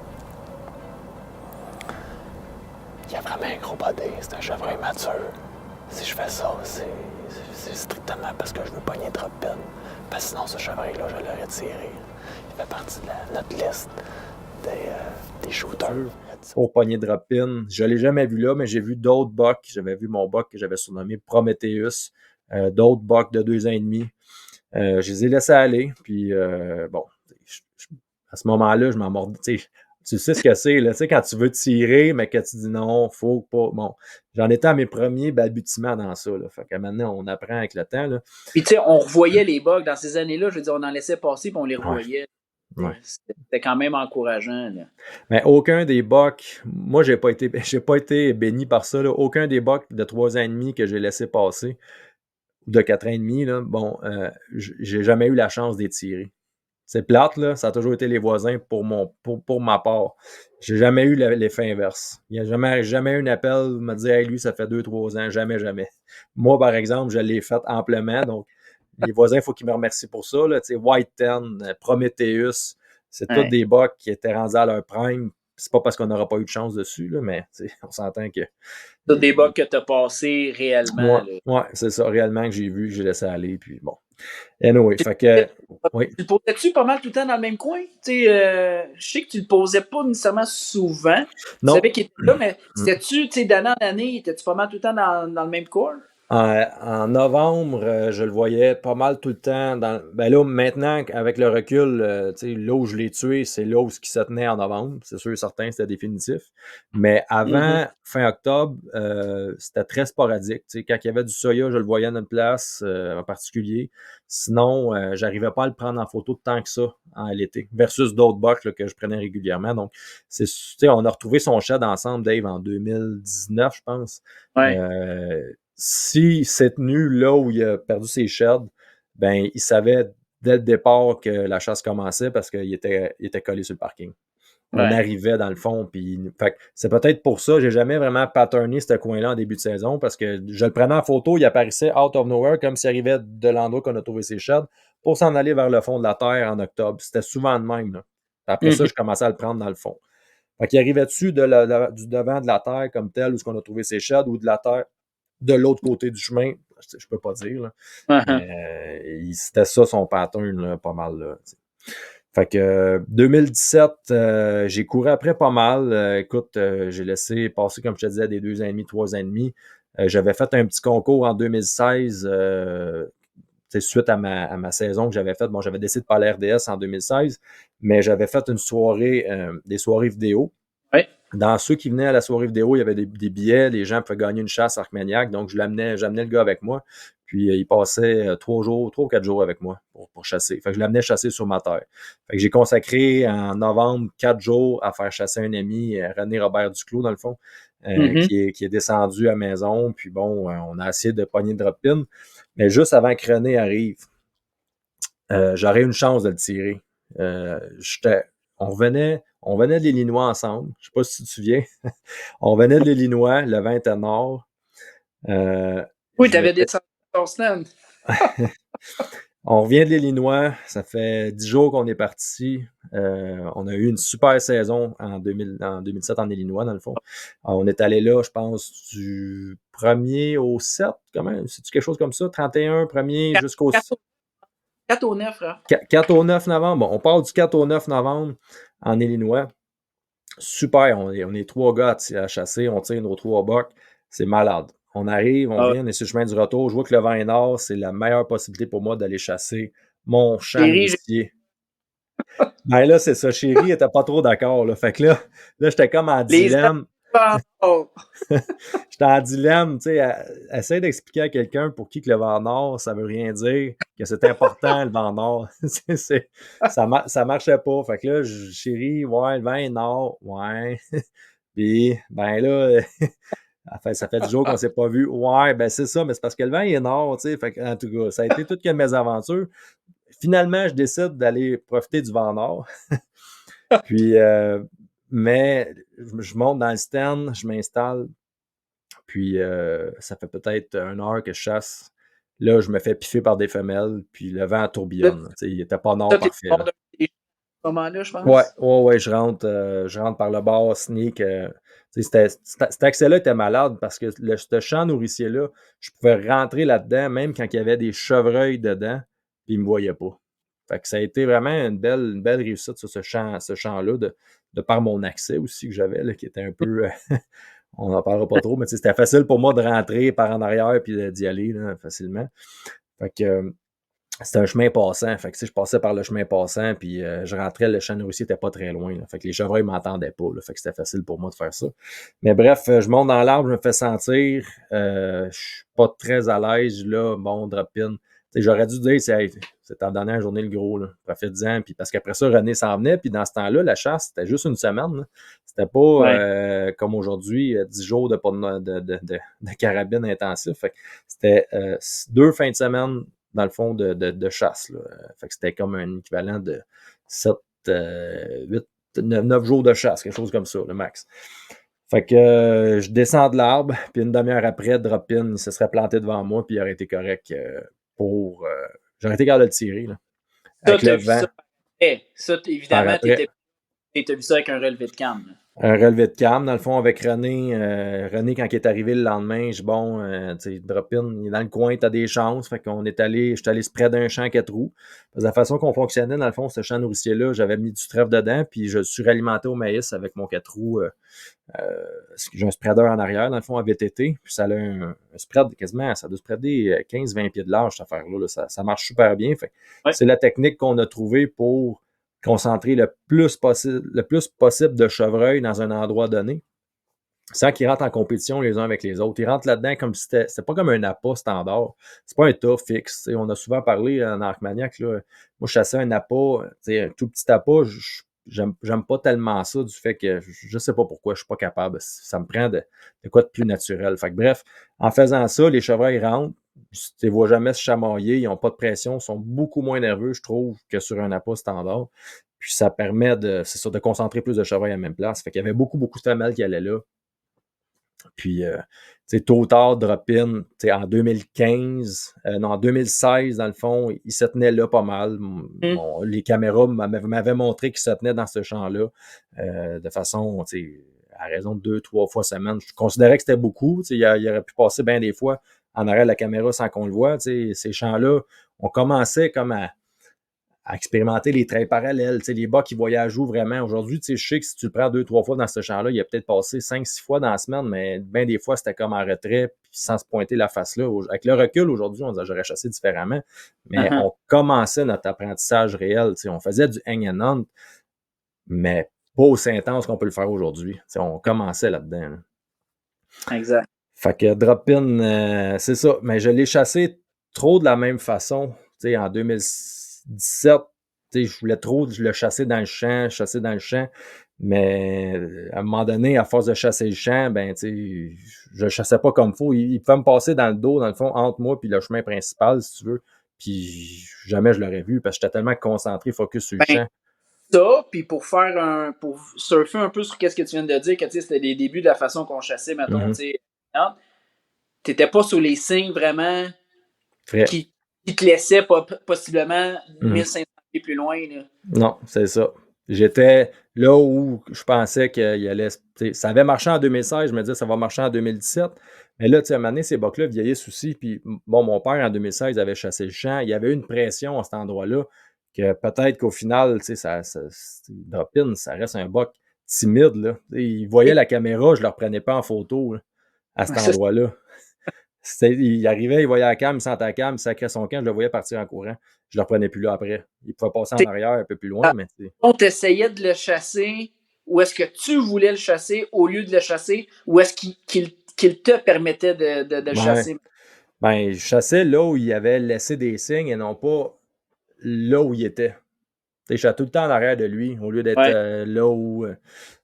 Il y a vraiment un gros body, c'est un chevreuil mature. Si je fais ça, c'est strictement parce que je veux pogner drop-in. Parce que sinon, ce chevreuil-là, je l'aurais tiré. Il fait partie de notre liste des shooters. Pour pogner drop-in. Je ne l'ai jamais vu là, mais j'ai vu d'autres bucks. J'avais vu mon buck que j'avais surnommé Prometheus. D'autres bucks de 2 ans et demi. Je les ai laissés aller. Puis, bon, à ce moment-là, je m'en mordais. Tu sais ce que c'est, là, tu sais, quand tu veux tirer, mais que tu dis non, faut pas. Bon, j'en étais à mes premiers balbutiements dans ça, là. Fait que maintenant, on apprend avec le temps, là. Puis, tu sais, on revoyait les bugs dans ces années-là. Je veux dire, on en laissait passer, puis on les revoyait. Ouais. C'était quand même encourageant, là. Mais aucun des bucks, moi, j'ai pas été béni par ça, là. Aucun des bucks de 3 ans et demi que j'ai laissé passer, ou de 4 ans et demi, là, bon, j'ai jamais eu la chance d'y tirer. C'est plate, là. Ça a toujours été les voisins pour ma part. J'ai jamais eu l'effet inverse. Il n'y a jamais eu un appel me dire hey, lui, ça fait 2-3 ans. Jamais, jamais. Moi, par exemple, je l'ai fait amplement. Donc, les voisins, il faut qu'ils me remercient pour ça. Là. White Ten, Prometheus, c'est tous des bucks qui étaient rendus à leur prime. C'est pas parce qu'on n'aura pas eu de chance dessus, là, mais on s'entend que. C'est des bucks que tu as passés réellement. Ouais, c'est ça, réellement que j'ai vu, que j'ai laissé aller. Puis bon. Anyway, fait que. Oui. Tu le posais-tu pas mal tout le temps dans le même coin? Je sais que tu le posais pas nécessairement souvent. Non. Tu savais qu'il était là, mais c'était-tu, d'année en année, étais-tu pas mal tout le temps dans le même coin? En novembre, je le voyais pas mal tout le temps. Ben là, maintenant, avec le recul, là où je l'ai tué, c'est là où ce qui se tenait en novembre. C'est sûr et certain, c'était définitif. Mais avant, fin octobre, c'était très sporadique. Quand il y avait du soya, je le voyais dans une place en particulier. Sinon, j'arrivais pas à le prendre en photo tant que ça en l'été. Versus d'autres bucks là, que je prenais régulièrement. Donc, on a retrouvé son shed ensemble, Dave, en 2019, je pense. Ouais. Si s'est tenu là où il a perdu ses sheds, ben il savait dès le départ que la chasse commençait parce qu'il était collé sur le parking. On arrivait dans le fond, puis c'est peut-être pour ça que j'ai jamais vraiment patterné ce coin-là en début de saison parce que je le prenais en photo, il apparaissait out of nowhere comme s'il arrivait de l'endroit qu'on a trouvé ses sheds pour s'en aller vers le fond de la terre en octobre. C'était souvent de même. Là. Après ça, je commençais à le prendre dans le fond. Fait qu'il arrivait-tu du devant de la terre comme tel où ce qu'on a trouvé ses sheds ou de la terre de l'autre côté du chemin, je peux pas dire. Là. C'était ça son pattern, là, pas mal. Là, fait que 2017, j'ai couru après pas mal. Écoute, j'ai laissé passer, comme je te disais, des 2 ans et demi, 3 ans et demi. J'avais fait un petit concours en 2016 suite à ma saison que j'avais faite. Bon, j'avais décidé de pas aller RDS en 2016, mais j'avais fait une soirée, des soirées vidéo. Dans ceux qui venaient à la soirée vidéo, il y avait des billets, les gens pouvaient gagner une chasse Arcmaniac, donc j'amenais le gars avec moi, puis il passait 3 ou 4 jours avec moi pour chasser. Fait que je l'amenais chasser sur ma terre. Fait que j'ai consacré en novembre 4 jours à faire chasser un ami, René Robert Duclos, dans le fond, qui est descendu à la maison, puis bon, on a essayé de pogner de drop-in, mais juste avant que René arrive, j'aurais une chance de le tirer. On venait de l'Illinois ensemble. Je ne sais pas si tu te souviens. On venait de l'Illinois, le vent était nord. Oui, tu avais descendu ton stand. On revient de l'Illinois. Ça fait 10 jours qu'on est parti. On a eu une super saison en 2007 en Illinois, dans le fond. On est allé là, je pense, du 1er au 7. Comment? C'est-tu quelque chose comme ça? 31, 1er jusqu'au 4 au 9, là. 4 au 9 novembre. Bon, on part du 4 au 9 novembre en Illinois. Super, on est 3 gars à chasser, on tire nos 3 bucks. C'est malade. On arrive, on vient, on est sur le chemin du retour. Je vois que le vent est nord, c'est la meilleure possibilité pour moi d'aller chasser mon champ nourricier. Ben là, c'est ça. Chérie était pas trop d'accord. Là. Fait que là j'étais comme en dilemme. J'étais en dilemme, tu sais, essaye d'expliquer à quelqu'un pour qui que le vent nord, ça veut rien dire, que c'est important le vent nord. Ça marchait pas. Fait que là, chérie, ouais, le vent est nord, ouais. Puis, ben là, Ça fait 10 jours qu'on s'est pas vu. Ouais, ben c'est ça, mais c'est parce que le vent il est nord, tu sais. Fait que, en tout cas, ça a été toutes que mes aventures. Finalement, je décide d'aller profiter du vent nord. Puis, mais je monte dans le stand, je m'installe. Puis, ça fait peut-être 1 heure que je chasse. Là, je me fais piffer par des femelles, puis le vent tourbillonne. Tu sais, il était pas nord Toi, t'es parfait, mort là. de ce moment-là, je Ouais, pense. ouais, je rentre par le bord, sneak. Tu sais, cet accès-là était malade parce que ce champ nourricier-là, je pouvais rentrer là-dedans, même quand il y avait des chevreuils dedans, puis ils ne me voyaient pas. Fait que ça a été vraiment une belle réussite sur ce champ-là, de par mon accès aussi que j'avais, là, qui était un peu. On n'en parlera pas trop, mais tu sais, c'était facile pour moi de rentrer par en arrière puis d'y aller là, facilement. Fait que c'était un chemin passant. Fait que, tu sais, je passais par le chemin passant, puis je rentrais, le champ nourricier n'était pas très loin. Là. Fait que les chevreuils ne m'entendaient pas. Là. Fait que c'était facile pour moi de faire ça. Mais bref, je monte dans l'arbre, je me fais sentir. Je suis pas très à l'aise. Là, bon, drop-in. Tu sais, j'aurais dû dire, c'est ta dernière journée le gros. Là. Profite-en. Puis parce qu'après ça, René s'en venait. Puis dans ce temps-là, la chasse, c'était juste une semaine. Là. C'était pas Ouais. comme aujourd'hui, 10 jours de carabine intensif. Fait que c'était 2 fins de semaine dans le fond, de chasse. Là. Fait que c'était comme un équivalent de 7, 8, 9 jours de chasse, quelque chose comme ça, le max. Fait que je descends de l'arbre, puis une demi-heure après, drop-in, il se serait planté devant moi, puis il aurait été correct pour. J'aurais été capable de le tirer, là, Ça, avec t'as le vu vent, ça. Ça, par évidemment, après. t'as vu ça avec un relevé de cam. Là. Un relevé de cam, dans le fond, avec René. René, quand il est arrivé le lendemain, je bon, tu sais, drop-in, il est dans le coin, t'as des chances. Fait qu'on est allé, je suis allé près d'un champ 4 roues. Parce que la façon qu'on fonctionnait, dans le fond, ce champ nourricier-là, j'avais mis du trèfle dedans, puis je suis réalimenté au maïs avec mon 4 roues. J'ai un spreader en arrière, dans le fond, à VTT. Puis ça a un spread quasiment, ça doit spreader 15-20 pieds de large, cette affaire-là. Là. Ça marche super bien. Fait Ouais. c'est la technique qu'on a trouvée pour concentrer le plus possible de chevreuils dans un endroit donné, sans qu'ils rentrent en compétition les uns avec les autres. Ils rentrent là-dedans comme si c'était pas comme un appât standard. C'est pas un tas fixe. T'sais. On a souvent parlé en Arcmaniac. Là. Moi, je chassais un appât, un tout petit appât. J'aime pas tellement ça du fait que je sais pas pourquoi je suis pas capable. Ça me prend de quoi de plus naturel. Fait que bref, en faisant ça, les chevreuils rentrent. Tu ne vois jamais se chamailler, ils n'ont pas de pression, ils sont beaucoup moins nerveux, je trouve, que sur un appât standard. Puis ça permet c'est ça, de concentrer plus de chevreuils à la même place. Fait qu'il y avait beaucoup de femelles qui allaient là. Puis, tôt ou tard, drop-in, en 2015, non, en 2016, dans le fond, il se tenait là pas mal. Les caméras m'avaient montré qu'il se tenait dans ce champ-là de façon, à raison de 2-3 fois semaine. Je considérais que c'était beaucoup. Il aurait pu passer bien des fois en arrière de la caméra sans qu'on le voit. Ces champs-là, on commençait comme à expérimenter les traits parallèles, les bas qui voyagent où vraiment. Aujourd'hui, je sais que si tu le prends 2-3 fois dans ce champ-là, il a peut-être passé 5-6 fois dans la semaine, mais bien des fois, c'était comme en retrait, puis sans se pointer la face là. Avec le recul, aujourd'hui, on j'aurais chassé différemment, mais on commençait notre apprentissage réel. On faisait du hang and hunt, mais pas aussi intense qu'on peut le faire aujourd'hui. On commençait là-dedans. Là. Exact. Fait que drop-in, c'est ça. Mais je l'ai chassé trop de la même façon. En 2017, je voulais trop le chasser dans le champ, mais à un moment donné, à force de chasser le champ, ben, je le chassais pas comme il faut. Il pouvait me passer dans le dos, dans le fond, entre moi et le chemin principal, si tu veux. Puis jamais je l'aurais vu parce que j'étais tellement concentré, focus sur le champ. Ça, puis pour surfer un peu sur ce que tu viens de dire, que c'était les débuts de la façon qu'on chassait, mettons, t'étais pas sur les signes vraiment qui te laissaient possiblement 1500 pieds plus loin. Là. Non, c'est ça. J'étais là où je pensais qu'il allait. Ça avait marché en 2016, je me disais ça va marcher en 2017. Mais là, à un moment donné, ces bocs-là vieillissent aussi. Puis, bon, mon père, en 2016, avait chassé le champ. Il y avait eu une pression à cet endroit-là que peut-être qu'au final, drop-in, ça reste un boc timide. Là. Ils voyaient la caméra, je ne le reprenais pas en photo là, à cet endroit-là. Il arrivait, il voyait la cam, il sentait la cam, il sacrait son camp, je le voyais partir en courant. Je ne le reprenais plus là après. Il pouvait passer en arrière un peu plus loin, mais on t'essayait de le chasser, ou est-ce que tu voulais le chasser au lieu de le chasser, ou est-ce qu'il te permettait de le chasser? Ben, je chassais là où il avait laissé des signes et non pas là où il était. Je chassais tout le temps en arrière de lui, au lieu d'être là où.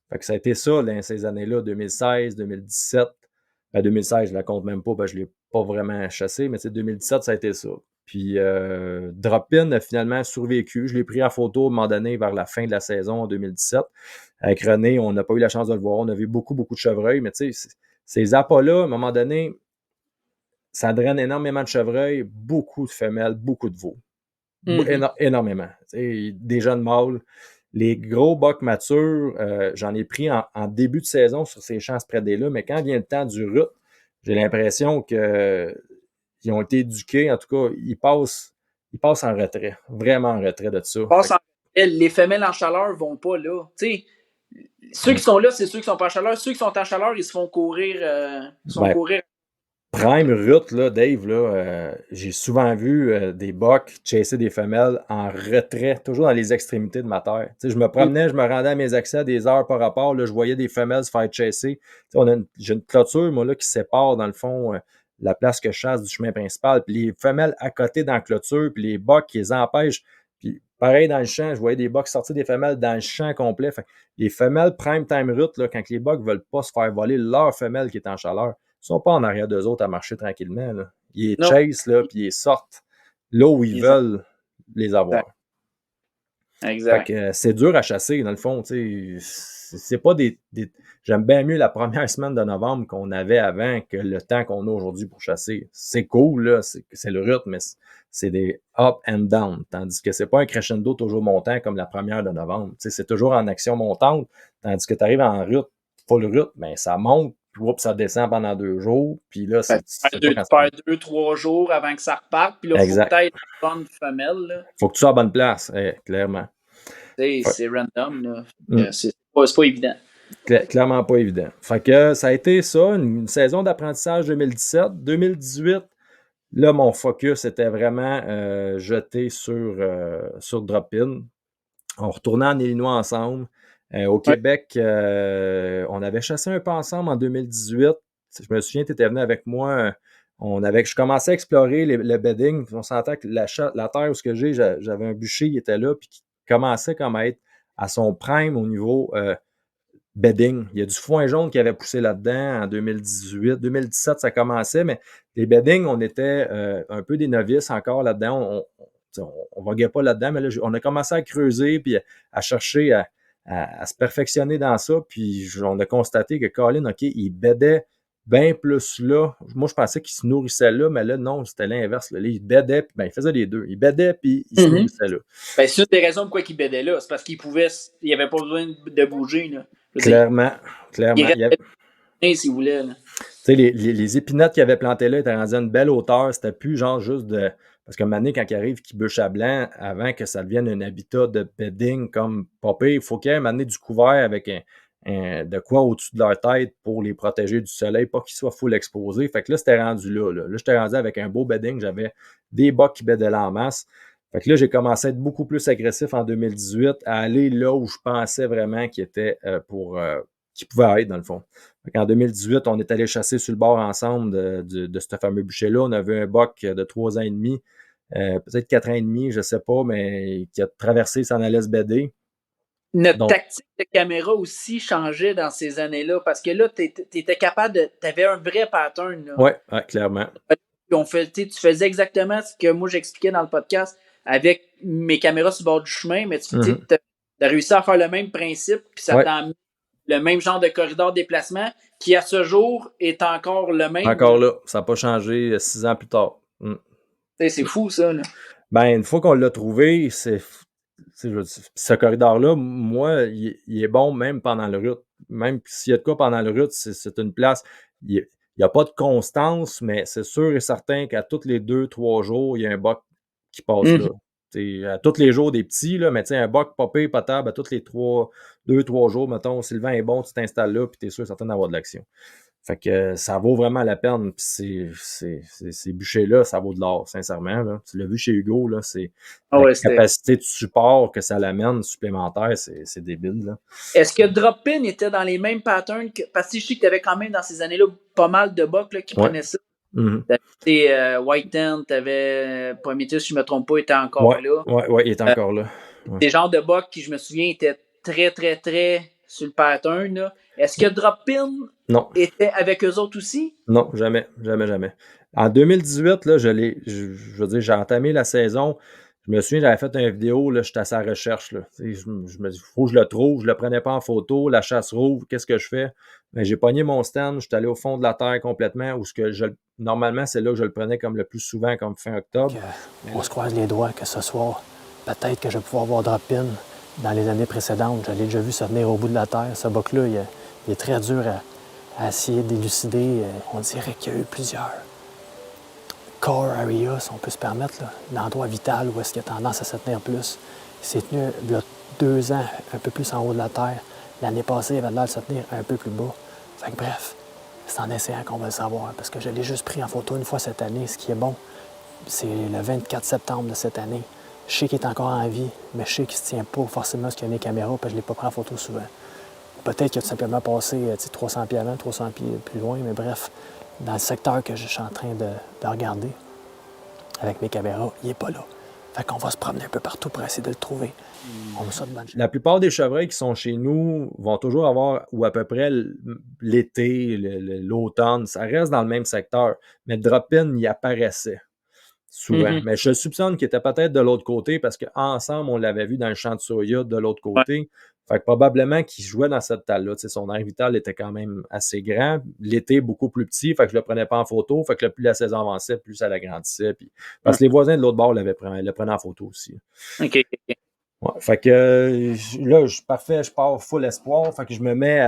Fait que ça a été ça dans ces années-là, 2016, 2017. 2016, je la compte même pas, je ne l'ai pas vraiment chassé, mais 2017, ça a été ça. Puis Drop-In a finalement survécu. Je l'ai pris en photo à un moment donné vers la fin de la saison en 2017. Avec René, on n'a pas eu la chance de le voir. On a vu beaucoup, beaucoup de chevreuils, mais tu sais, ces appâts-là, à un moment donné, ça draine énormément de chevreuils, beaucoup de femelles, beaucoup de veaux. Énormément. Des jeunes mâles. Les gros bocs matures, j'en ai pris en début de saison sur ces champs spreadés-là, mais quand vient le temps du rut, j'ai l'impression qu'ils ont été éduqués, en tout cas, ils passent en retrait, vraiment en retrait de ça. Les femelles en chaleur vont pas là. T'sais, ceux qui sont là, c'est ceux qui sont pas en chaleur. Ceux qui sont en chaleur, ils se font courir. Courir. Prime rut, là, Dave, là, j'ai souvent vu des bocs chasser des femelles en retrait, toujours dans les extrémités de ma terre. Je me promenais, je me rendais à mes accès à des heures par rapport, là, je voyais des femelles se faire chasser. J'ai une clôture, moi, là, qui sépare, dans le fond, la place que je chasse du chemin principal. Puis les femelles à côté dans la clôture, puis les bocs qui les empêchent. Puis pareil dans le champ, je voyais des bocs sortir des femelles dans le champ complet. Fait, les femelles prime time rut, là, quand les bocs ne veulent pas se faire voler leur femelle qui est en chaleur, ils ne sont pas en arrière d'eux autres à marcher tranquillement. Là. Ils les chasent, là, puis ils sortent là où ils veulent les avoir. Exact. Fait que, c'est dur à chasser, dans le fond. C'est pas des. J'aime bien mieux la première semaine de novembre qu'on avait avant que le temps qu'on a aujourd'hui pour chasser. C'est cool, là, c'est le rythme, mais c'est des up and down. Tandis que c'est pas un crescendo toujours montant comme la première de novembre. C'est toujours en action montante. Tandis que tu arrives en rut, full rut, ben, ça monte. Puis ça descend pendant 2 jours. Puis là, tu perds 2-3 jours avant que ça reparte. Puis là, il faut que tu aies une bonne femelle. Il faut que tu sois à bonne place, clairement. C'est random. Là. C'est pas évident. Clairement pas évident. Fait que ça a été ça, une saison d'apprentissage 2017. 2018, là, mon focus était vraiment jeté sur Drop-In. On retournait en Illinois ensemble. Au Québec, on avait chassé un peu ensemble en 2018. Je me souviens, tu étais venu avec moi. Je commençais à explorer le bedding. On sentait que la terre où j'avais un bûcher, il était là, puis qui commençait comme à être à son prime au niveau bedding. Il y a du foin jaune qui avait poussé là-dedans en 2018. 2017, ça commençait, mais les beddings, on était un peu des novices encore là-dedans. On ne voguait pas là-dedans, mais là, on a commencé à creuser puis à chercher à se perfectionner dans ça. Puis on a constaté que Colin, OK, il beddait bien plus là. Moi, je pensais qu'il se nourrissait là, mais là, non, c'était l'inverse. Là, il beddait, puis il faisait les deux. Il beddait, puis il se nourrissait là. Ben, c'est une des raisons pourquoi il beddait là. C'est parce qu'il n'avait pas besoin de bouger. Là. Clairement. Il restait s'il voulait. Là. Les épinettes qu'il avait plantées là étaient rendues à une belle hauteur. C'était plus genre juste de... Parce qu'à un moment donné, quand il arrive, qu'il bûche à blanc, avant que ça devienne un habitat de bedding comme popé, il faut qu'il y ait un moment donné du couvert avec de quoi au-dessus de leur tête pour les protéger du soleil, pas qu'ils soient full exposés. Fait que là, c'était rendu là. Là, j'étais rendu avec un beau bedding. J'avais des bocs qui beddaient là en masse. Fait que là, j'ai commencé à être beaucoup plus agressif en 2018, à aller là où je pensais vraiment qu'il était qu'il pouvait être, dans le fond. En 2018, on est allé chasser sur le bord ensemble de ce fameux bûcher-là. On avait un boc de 3 ans et demi, peut-être 4 ans et demi, je ne sais pas, mais qui a traversé, s'en allait se bedder. Notre tactique de caméra aussi changeait dans ces années-là, parce que là, tu étais capable de... Tu avais un vrai pattern. Oui, clairement. Tu faisais exactement ce que moi j'expliquais dans le podcast avec mes caméras sur le bord du chemin, mais tu as réussi à faire le même principe, puis ça t'a amené le même genre de corridor de déplacement qui, à ce jour, est encore le même. Encore là, ça n'a pas changé 6 ans plus tard. C'est fou, ça. Là. Ben, une fois qu'on l'a trouvé, ce corridor-là, moi, il est bon même pendant le rut. Même s'il y a de quoi pendant le rut, c'est une place... Il n'y a pas de constance, mais c'est sûr et certain qu'à tous les 2-3 jours, il y a un boc qui passe là. À tous les jours des petits, là, mais un boc popé, potable, à tous les 2-3 jours, mettons, si le vent est bon, tu t'installes là, puis tu es sûr certain d'avoir de l'action. Fait que ça vaut vraiment la peine. Puis ces bûchers-là, ça vaut de l'or, sincèrement. Là. Tu l'as vu chez Hugo, là, c'est la capacité de support que ça l'amène supplémentaire, c'est débile. Là. Est-ce que Drop-In était dans les mêmes patterns parce que je sais que tu avais quand même dans ces années-là pas mal de bocs qui prenaient ça. T'avais White Tent, t'avais Prometheus, si je ne me trompe pas, était encore là. Oui, il est encore là. Des genres de bocs qui, je me souviens, étaient très, très, très sur le pattern. Là. Est-ce que Drop-In Non. était avec eux autres aussi? Non, jamais. En 2018, là, je veux dire, j'ai entamé la saison. Je me souviens, j'avais fait une vidéo, là, j'étais à sa recherche. Là. Je me dis, il faut que je le trouve. Je ne le prenais pas en photo. La chasse rouvre, qu'est-ce que je fais? Ben, j'ai pogné mon stand, je suis allé au fond de la terre complètement, où normalement, c'est là que je le prenais comme le plus souvent, comme fin octobre. On se croise les doigts que ce soir, peut-être que je vais pouvoir voir Drop-In dans les années précédentes. Je l'ai déjà vu se tenir au bout de la terre. Ce buck-là, il est très dur à essayer d'élucider. On dirait qu'il y a eu plusieurs core areas, si on peut se permettre, là, l'endroit vital où est-ce qu'il a tendance à se tenir plus. Il s'est tenu il y a 2 ans, un peu plus en haut de la terre. L'année passée, il avait l'air de se tenir un peu plus bas. Fait que bref, c'est en essayant qu'on va le savoir, parce que je l'ai juste pris en photo une fois cette année. Ce qui est bon, c'est le 24 septembre de cette année. Je sais qu'il est encore en vie, mais je sais qu'il ne se tient pas forcément parce qu'il y a mes caméras, parce que je ne l'ai pas pris en photo souvent. Peut-être qu'il a tout simplement passé 300 pieds avant, 300 pieds plus loin, mais bref, dans le secteur que je suis en train de regarder avec mes caméras, il n'est pas là. Fait qu'on va se promener un peu partout pour essayer de le trouver. On me souhaite bonne chance. La plupart des chevreuils qui sont chez nous vont toujours avoir, ou à peu près l'été, l'automne, ça reste dans le même secteur. Mais Drop-In y apparaissait souvent. Mhm. Mais je soupçonne qu'il était peut-être de l'autre côté parce qu'ensemble, on l'avait vu dans le champ de soya de l'autre côté. Fait que probablement qu'il jouait dans cette talle-là. Son air vital était quand même assez grand. L'été, beaucoup plus petit. Fait que je le prenais pas en photo. Fait que plus la saison avançait, plus ça l'agrandissait. Puis... Parce que les voisins de l'autre bord le prenaient en photo aussi. OK. Ouais, fait que là, parfait, je pars full espoir. Fait que je me mets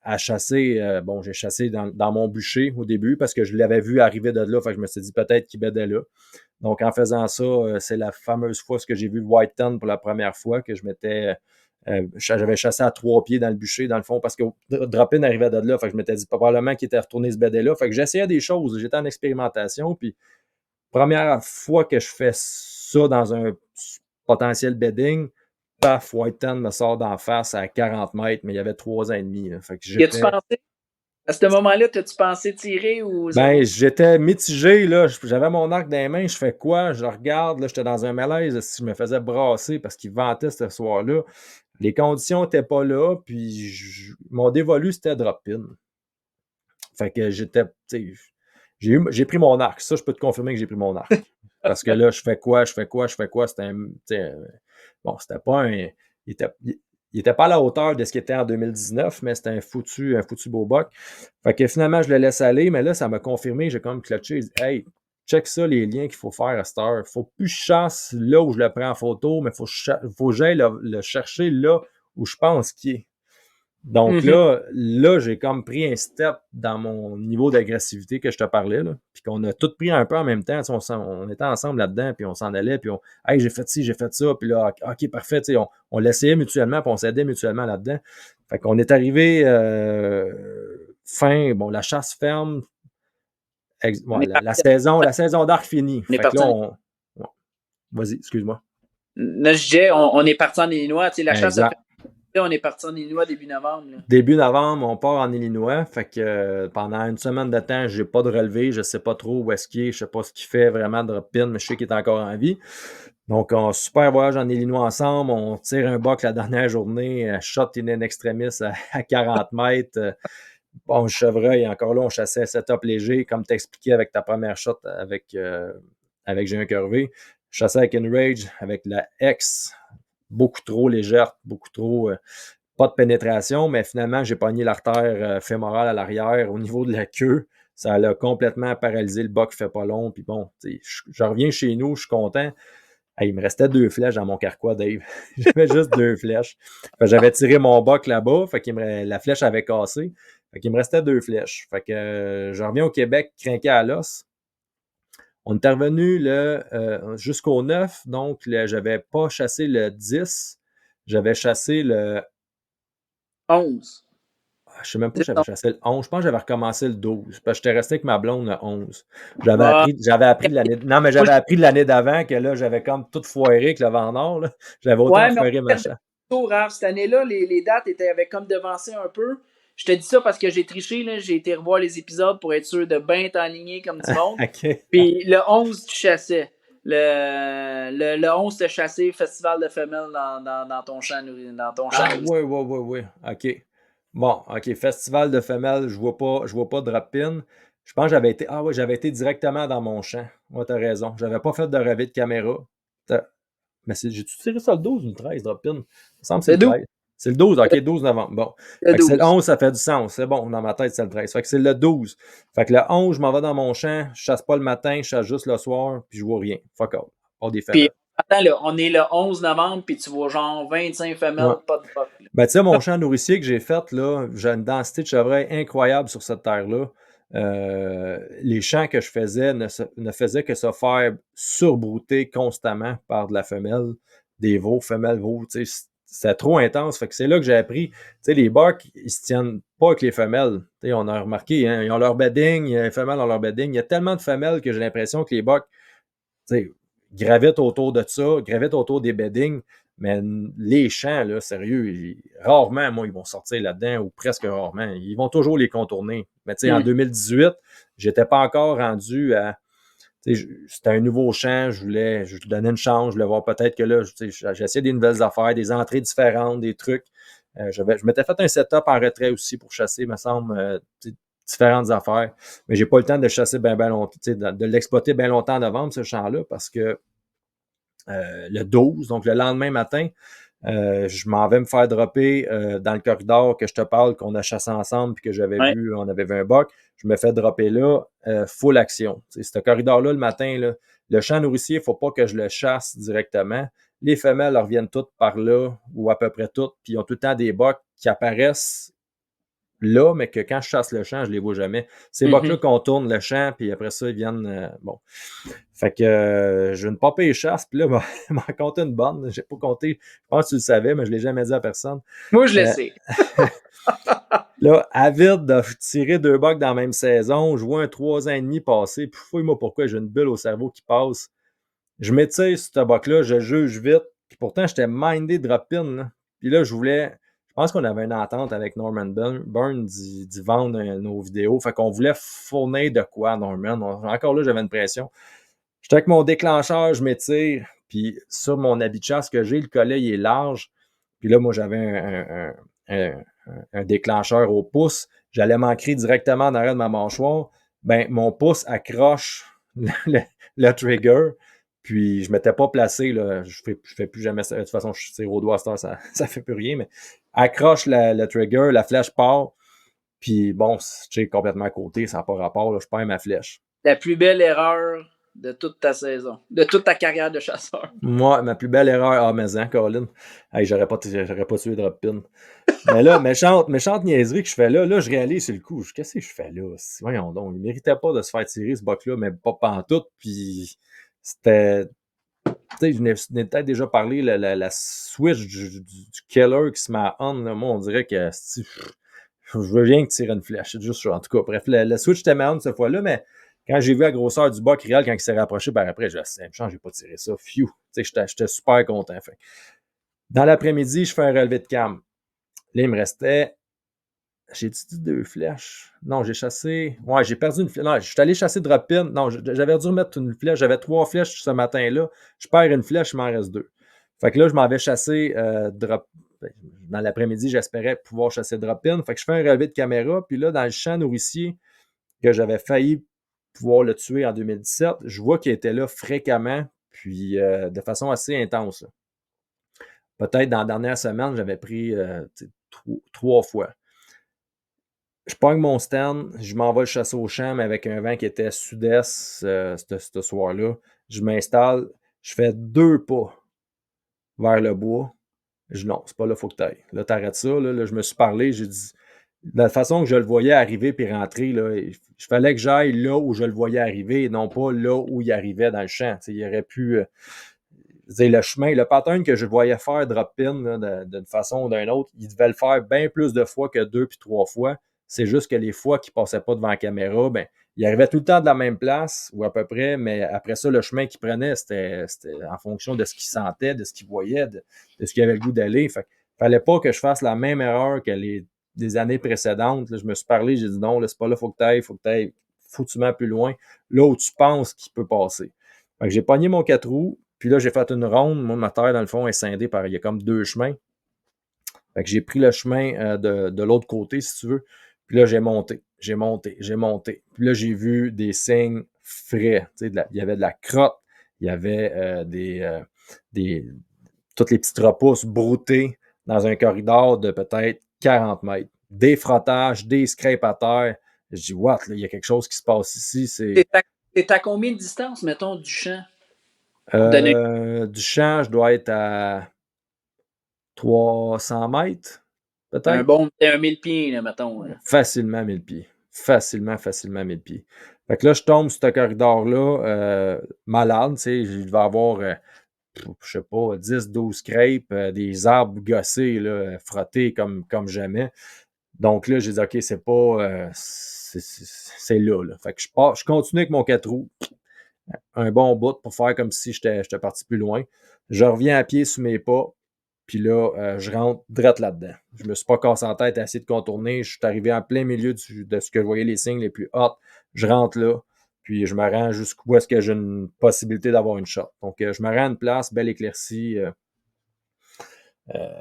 à chasser. Bon, j'ai chassé dans mon bûcher au début parce que je l'avais vu arriver de là. Fait que je me suis dit peut-être qu'il bédait là. Donc, en faisant ça, c'est la fameuse fois que j'ai vu White Ton pour la première fois, que j'avais chassé à 3 pieds dans le bûcher, dans le fond, parce que Drop-In arrivait de là. Fait que je m'étais dit probablement qu'il était retourné se béder là. Fait que j'essayais des choses. J'étais en expérimentation. Puis, première fois que je fais ça dans un potentiel bedding, paf, White Ton me sort d'en face à 40 mètres, mais il y avait 3 ans et demi. Là. Fait que As-tu pensé, à ce moment-là, as-tu pensé tirer ou... Ben, j'étais mitigé, là. J'avais mon arc dans les mains, je fais quoi? Je regarde, là, j'étais dans un malaise si je me faisais brasser parce qu'il ventait ce soir-là. Les conditions n'étaient pas là, puis mon dévolu, c'était Drop-In. Fait que j'ai pris mon arc. Ça, je peux te confirmer que j'ai pris mon arc. Parce que là, je fais quoi? C'était bon, c'était pas un... Il était pas à la hauteur de ce qu'il était en 2019, mais c'était un foutu beau buck. Fait que finalement, je le laisse aller, mais là, ça m'a confirmé, j'ai comme clutché. Hey, check ça, les liens qu'il faut faire à cette heure. Faut plus que je chasse là où je le prends en photo, mais faut que j'aille le chercher là où je pense qu'il est. Donc là, j'ai comme pris un step dans mon niveau d'agressivité que je te parlais, là, puis qu'on a tout pris un peu en même temps. On était ensemble là-dedans, puis on s'en allait, puis hey, j'ai fait ci, j'ai fait ça, puis là, OK, parfait, on l'essayait mutuellement, puis on s'aidait mutuellement là-dedans. Fait qu'on est arrivé la chasse ferme, la saison d'arc finie. Fait que là, vas-y, excuse-moi. Là, je disais, on est parti en Illinois, la chasse a fait... On est parti en Illinois début novembre. Là. Début novembre, on part en Illinois. Fait que pendant une semaine de temps, j'ai pas de relevé. Je sais pas trop où est-ce qu'il est. Je sais pas ce qu'il fait vraiment de Drop-In, mais je sais qu'il est encore en vie. Donc, on super voyage en Illinois ensemble. On tire un buck la dernière journée. Shot in extremis à 40 mètres. Bon, chevreuil, encore là, on chassait setup léger, comme tu expliqué avec ta première shot avec J'ai un curvé. Je chassais avec une Rage, avec la X. Beaucoup trop légère, beaucoup trop, pas de pénétration, mais finalement, j'ai pogné l'artère fémorale à l'arrière au niveau de la queue. Ça l'a complètement paralysé, le buck fait pas long. Puis bon, je reviens chez nous, je suis content. Hey, il me restait 2 flèches dans mon carquois, Dave. J'avais juste 2 flèches. J'avais tiré mon buck là-bas, la flèche avait cassé. Fait qu'il me restait 2 flèches. Fait que je reviens au Québec, crinqué à l'os. On est revenu jusqu'au 9, donc j'avais pas chassé le 10, j'avais chassé le 11. Je sais même pas si j'avais chassé le 11, je pense que j'avais recommencé le 12, parce que j'étais resté avec ma blonde le 11. J'avais appris de l'année... Non, mais j'avais appris de l'année d'avant que là, j'avais comme tout foiré avec le vent nord. Là. J'avais autant foiré ma chasse. Cette année-là, les dates avaient comme devancé un peu. Je te dis ça parce que j'ai triché, là. J'ai été revoir les épisodes pour être sûr de bien t'enligner comme du monde. Okay. Puis le 11, tu chassais. le 11 t'as chassé Festival de femelles dans ton champ. Dans ton champ. Ah, oui. OK. Bon, OK. Festival de femelles, je vois pas de drop-in. Je pense que j'avais été directement dans mon champ. Ouais, t'as raison. J'avais pas fait de revue de caméra. Mais j'ai-tu tiré ça le 12 ou le 13, drop-in? Il me semble que c'est Le le 12. 13. C'est le 12, OK, 12 novembre. Bon. Le Fait que c'est le 12. 11, ça fait du sens. C'est bon, dans ma tête, c'est le 13. Fait que c'est le 12. Fait que le 11, je m'en vais dans mon champ, je chasse pas le matin, je chasse juste le soir, puis je vois rien. Fuck all. Pas des Puis, femelles. attends, là, on est le 11 novembre, puis tu vois genre 25 femelles, Ouais. pas de buck. Là. Ben, tu sais, mon champ nourricier que j'ai fait, là, j'ai une densité de chevreuil incroyable sur cette terre-là. Les champs que je faisais ne faisaient que se faire surbrouter constamment par de la femelle, des veaux, femelles veaux. Tu sais, c'était trop intense. Fait que c'est là que j'ai appris. Tu sais, les bucks, ils se tiennent pas avec les femelles. Tu sais, on a remarqué, hein, ils ont leur bedding, les femelles ont leur bedding. Il y a tellement de femelles que j'ai l'impression que les bucks, tu sais, gravitent autour de ça, gravitent autour des beddings. Mais les champs, là, sérieux, rarement, moi, ils vont sortir là-dedans, ou presque rarement. Ils vont toujours les contourner. Mais tu sais, en 2018, j'étais pas encore rendu à. C'était un nouveau champ, je lui donnais une chance, je voulais voir peut-être que là, j'essayais des nouvelles affaires, des entrées différentes, des trucs. Je m'étais fait un setup en retrait aussi pour chasser, me semble, différentes affaires. Mais j'ai pas le temps de chasser bien longtemps, de l'exploiter bien longtemps en novembre, ce champ-là, parce que le 12, donc le lendemain matin, je m'en vais me faire dropper dans le corridor que je te parle, qu'on a chassé ensemble puis que j'avais vu, on avait vu un buck. Je me fais dropper là, full action. T'sais, ce corridor-là, le matin, là, le champ nourricier, il ne faut pas que je le chasse directement. Les femelles reviennent toutes par là, ou à peu près toutes, puis ils ont tout le temps des bucks qui apparaissent là, mais que quand je chasse le champ, je les vois jamais. Ces bucks-là contournent le champ, puis après ça, ils viennent. Bon. Fait que j'ai une popée chasse, puis là, il m'a compté une bonne. J'ai pas compté, je pense que tu le savais, mais je l'ai jamais dit à personne. Moi, je le sais. Là, avide de tirer 2 bucks dans la même saison, je vois un 3 ans et demi passer, puis fouille-moi pourquoi j'ai une bulle au cerveau qui passe. Je m'étire sur ce buck-là, je juge vite, puis pourtant, j'étais mindé drop-in. Là. Puis là, je pense qu'on avait une entente avec Norman Burn d'y vendre nos vidéos. Fait qu'on voulait fournir de quoi, Norman. Encore là, j'avais une pression. J'étais avec mon déclencheur, je m'étire, puis sur mon habit de chasse que j'ai, le collet, il est large. Puis là, moi, j'avais un déclencheur au pouce. J'allais m'ancrer directement en arrière de ma mâchoire. Ben, mon pouce accroche le trigger. Puis je ne m'étais pas placé, là. Je fais plus jamais ça. De toute façon, je tire au doigt à cette heure, ça ne fait plus rien, mais accroche le trigger, la flèche part. Puis bon, j'ai complètement à côté, ça n'a pas rapport, là, je perds ma flèche. La plus belle erreur de toute ta saison, de toute ta carrière de chasseur. Moi, ma plus belle erreur, mais Colin. Hey, j'aurais pas tué Drop-In. Mais là, méchante niaiserie que je fais là, je réalise sur le coup. Qu'est-ce que je fais là? Voyons donc, il méritait pas de se faire tirer ce buck-là, mais pas pantoute. Puis c'était. Tu sais, je n'ai peut-être déjà parlé, la switch du killer qui se met à on. Là, moi, on dirait que je veux rien que tirer une flèche. C'est juste ça. En tout cas, bref, la switch était on cette fois-là, mais quand j'ai vu la grosseur du buck réel quand il s'est rapproché, ben après, j'ai pas tiré ça. Phew! Tu sais, j'étais super content. Fait. Dans l'après-midi, je fais un relevé de cam. Là, il me restait. J'ai-tu dit 2 flèches? Non, j'ai chassé. Ouais, j'ai perdu une flèche. Non, je suis allé chasser drop-in. Non, j'avais dû remettre une flèche. J'avais 3 flèches ce matin-là. Je perds une flèche, il m'en reste 2. Fait que là, je m'en vais chasser drop. Dans l'après-midi, j'espérais pouvoir chasser drop-in. Fait que je fais un relevé de caméra. Puis là, dans le champ nourricier que j'avais failli pouvoir le tuer en 2017, je vois qu'il était là fréquemment, puis de façon assez intense. Là. Peut-être dans la dernière semaine, j'avais pris 3 fois. Je pogne mon stand, je m'en vais le chasser au champ, mais avec un vent qui était sud-est ce soir-là. Je m'installe, je fais 2 pas vers le bois. Je dis non, c'est pas là, il faut que tu ailles. Là, t'arrêtes ça. Là, je me suis parlé, j'ai dit. De la façon que je le voyais arriver puis rentrer, là, il fallait que j'aille là où je le voyais arriver et non pas là où il arrivait dans le champ. T'sais, il aurait pu. Le chemin, le pattern que je voyais faire drop-in d'une façon ou d'une autre, il devait le faire bien plus de fois que 2 puis 3 fois. C'est juste que les fois qu'il ne passait pas devant la caméra, ben, il arrivait tout le temps de la même place, ou à peu près, mais après ça, le chemin qu'il prenait, c'était en fonction de ce qu'il sentait, de ce qu'il voyait, de ce qu'il avait le goût d'aller. Fait qu'il ne fallait pas que je fasse la même erreur que des années précédentes. Là, je me suis parlé, j'ai dit non, là, c'est pas là, il faut que tu ailles, faut que tu mets plus loin, là où tu penses qu'il peut passer. Fait que j'ai pogné mon 4 roues, puis là, j'ai fait une ronde. Moi, ma terre, dans le fond, est scindée par, il y a comme 2 chemins. Fait que j'ai pris le chemin de l'autre côté, si tu veux. Puis là, j'ai monté. Puis là, j'ai vu des signes frais. Il y avait de la crotte, il y avait toutes les petites repousses broutées dans un corridor de peut-être 40 mètres. Des frottages, des scrapes à terre. Je dis, what, là, il y a quelque chose qui se passe ici. T'es à combien de distance, mettons, du champ? Du champ, je dois être à 300 mètres, peut-être. T'es un 1000 pieds, là, mettons. Là. Facilement 1000 pieds. Facilement 1000 pieds. Fait que là, je tombe sur ce corridor-là, malade, tu sais, je devais avoir, je sais pas, 10-12 crêpes, des arbres gossés, là, frottés comme jamais. Donc là, j'ai dit, OK, c'est pas, c'est là, là. Fait que je continue avec mon 4 roues, un bon bout pour faire comme si j'étais parti plus loin. Je reviens à pied sur mes pas, puis là, je rentre direct là-dedans. Je me suis pas cassé en tête à essayer de contourner. Je suis arrivé en plein milieu de ce que je voyais les signes les plus hauts. Je rentre là, puis je me rends jusqu'où est-ce que j'ai une possibilité d'avoir une shot. Donc, je me rends à une place, belle éclaircie,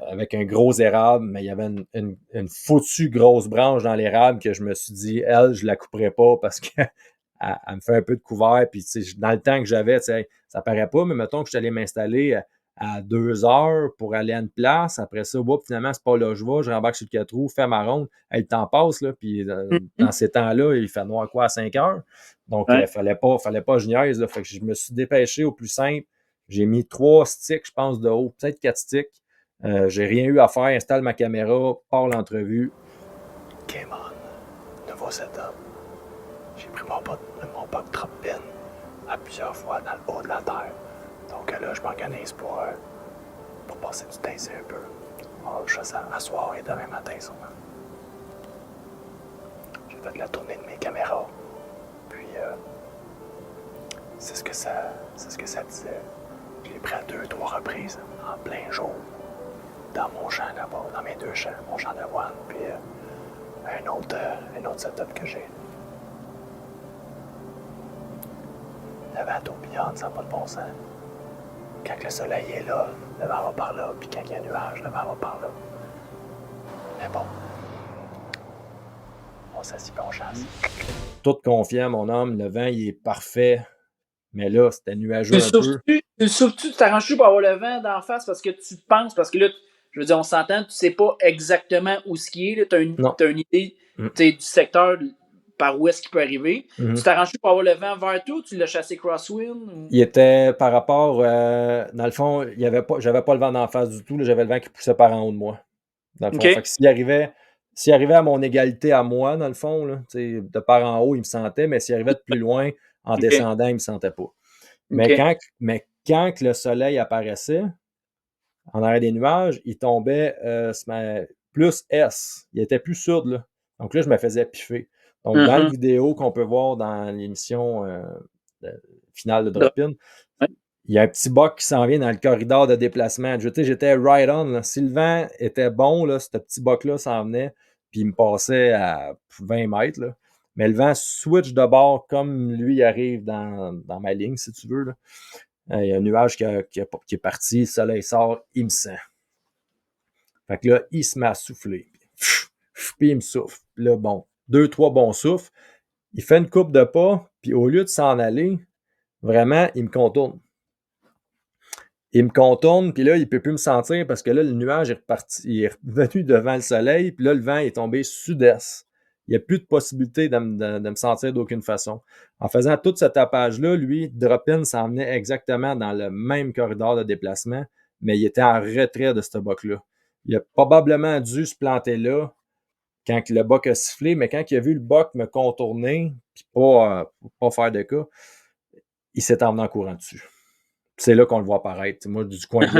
avec un gros érable, mais il y avait une foutue grosse branche dans l'érable que je me suis dit, elle, je la couperai pas parce que elle me fait un peu de couvert. Puis, dans le temps que j'avais, ça paraît pas, mais mettons que je suis allé m'installer à 2 heures pour aller à une place. Après ça, finalement, c'est pas là que je vais. Je rembarque sur le 4 roues, fais ma ronde. Le temps passe, là. Puis, dans ces temps-là, il fait noir quoi à 5 heures. Donc, fallait pas que je niaise, là. Fait que je me suis dépêché au plus simple. J'ai mis 3 sticks, je pense, de haut, peut-être 4 sticks. J'ai rien eu à faire. Installe ma caméra, pars l'entrevue. Game on. Nouveau setup. J'ai pris mon buck drop pin à plusieurs fois dans le haut de la terre. Donc là, je m'organise pour passer du temps ici un peu. On va juste à soir et demain matin sûrement. J'ai fait la tournée de mes caméras. Puis c'est ce que ça disait. Je l'ai pris à 2-3 reprises en plein jour. Dans mon champ là-bas, dans mes 2 champs, mon champ d'avoine, puis un autre setup que j'ai. Le vent tourbillonne, ça n'a pas de bon sens. Quand le soleil est là, le vent va par là, puis quand il y a un nuage, le vent va par là. Mais bon, on s'assit et on chasse. Tout confiant, mon homme, le vent, il est parfait. Mais là, c'était nuageux un peu. Tu t'arranges-tu pour avoir le vent d'en face parce que tu penses, parce que là, je veux dire, on s'entend, tu sais pas exactement où ce qui est, tu as une idée du secteur par où est-ce qu'il peut arriver. Tu t'arranges-tu pour avoir le vent vers toi ou tu l'as chassé crosswind? Il était par rapport, dans le fond, j'avais pas le vent d'en face du tout, là, j'avais le vent qui poussait par en haut de moi. Dans le fond. Fait que s'il arrivait à mon égalité à moi, dans le fond, là, de par en haut, il me sentait, mais s'il arrivait de plus loin, en descendant, il me sentait pas. Mais quand le soleil apparaissait, en arrière des nuages, il tombait plus S. Il était plus sud, là. Donc là, je me faisais piffer. Donc, dans la vidéo qu'on peut voir dans l'émission finale de Drop-In, il y a un petit buck qui s'en vient dans le corridor de déplacement. J'étais right on. Là. Si le vent était bon, là, ce petit buck-là s'en venait, puis il me passait à 20 mètres. Là. Mais le vent switch de bord comme lui arrive dans ma ligne, si tu veux. Là. Il y a un nuage qui est parti, le soleil sort, il me sent. Fait que là, il se met à souffler. Puis il me souffle. Puis là, 2-3 bons souffles. Il fait une coupe de pas, puis au lieu de s'en aller, vraiment, il me contourne. Il me contourne, puis là, il ne peut plus me sentir parce que là, le nuage est reparti, il est revenu devant le soleil, puis là, le vent est tombé sud-est. Il n'y a plus de possibilité de me sentir d'aucune façon. En faisant tout ce tapage-là, lui, Drop-In s'en venait exactement dans le même corridor de déplacement, mais il était en retrait de ce buck-là. Il a probablement dû se planter là quand le buck a sifflé, mais quand il a vu le buck me contourner, puis pas faire de cas, il s'est emmené en courant dessus. C'est là qu'on le voit apparaître. Moi, du coin de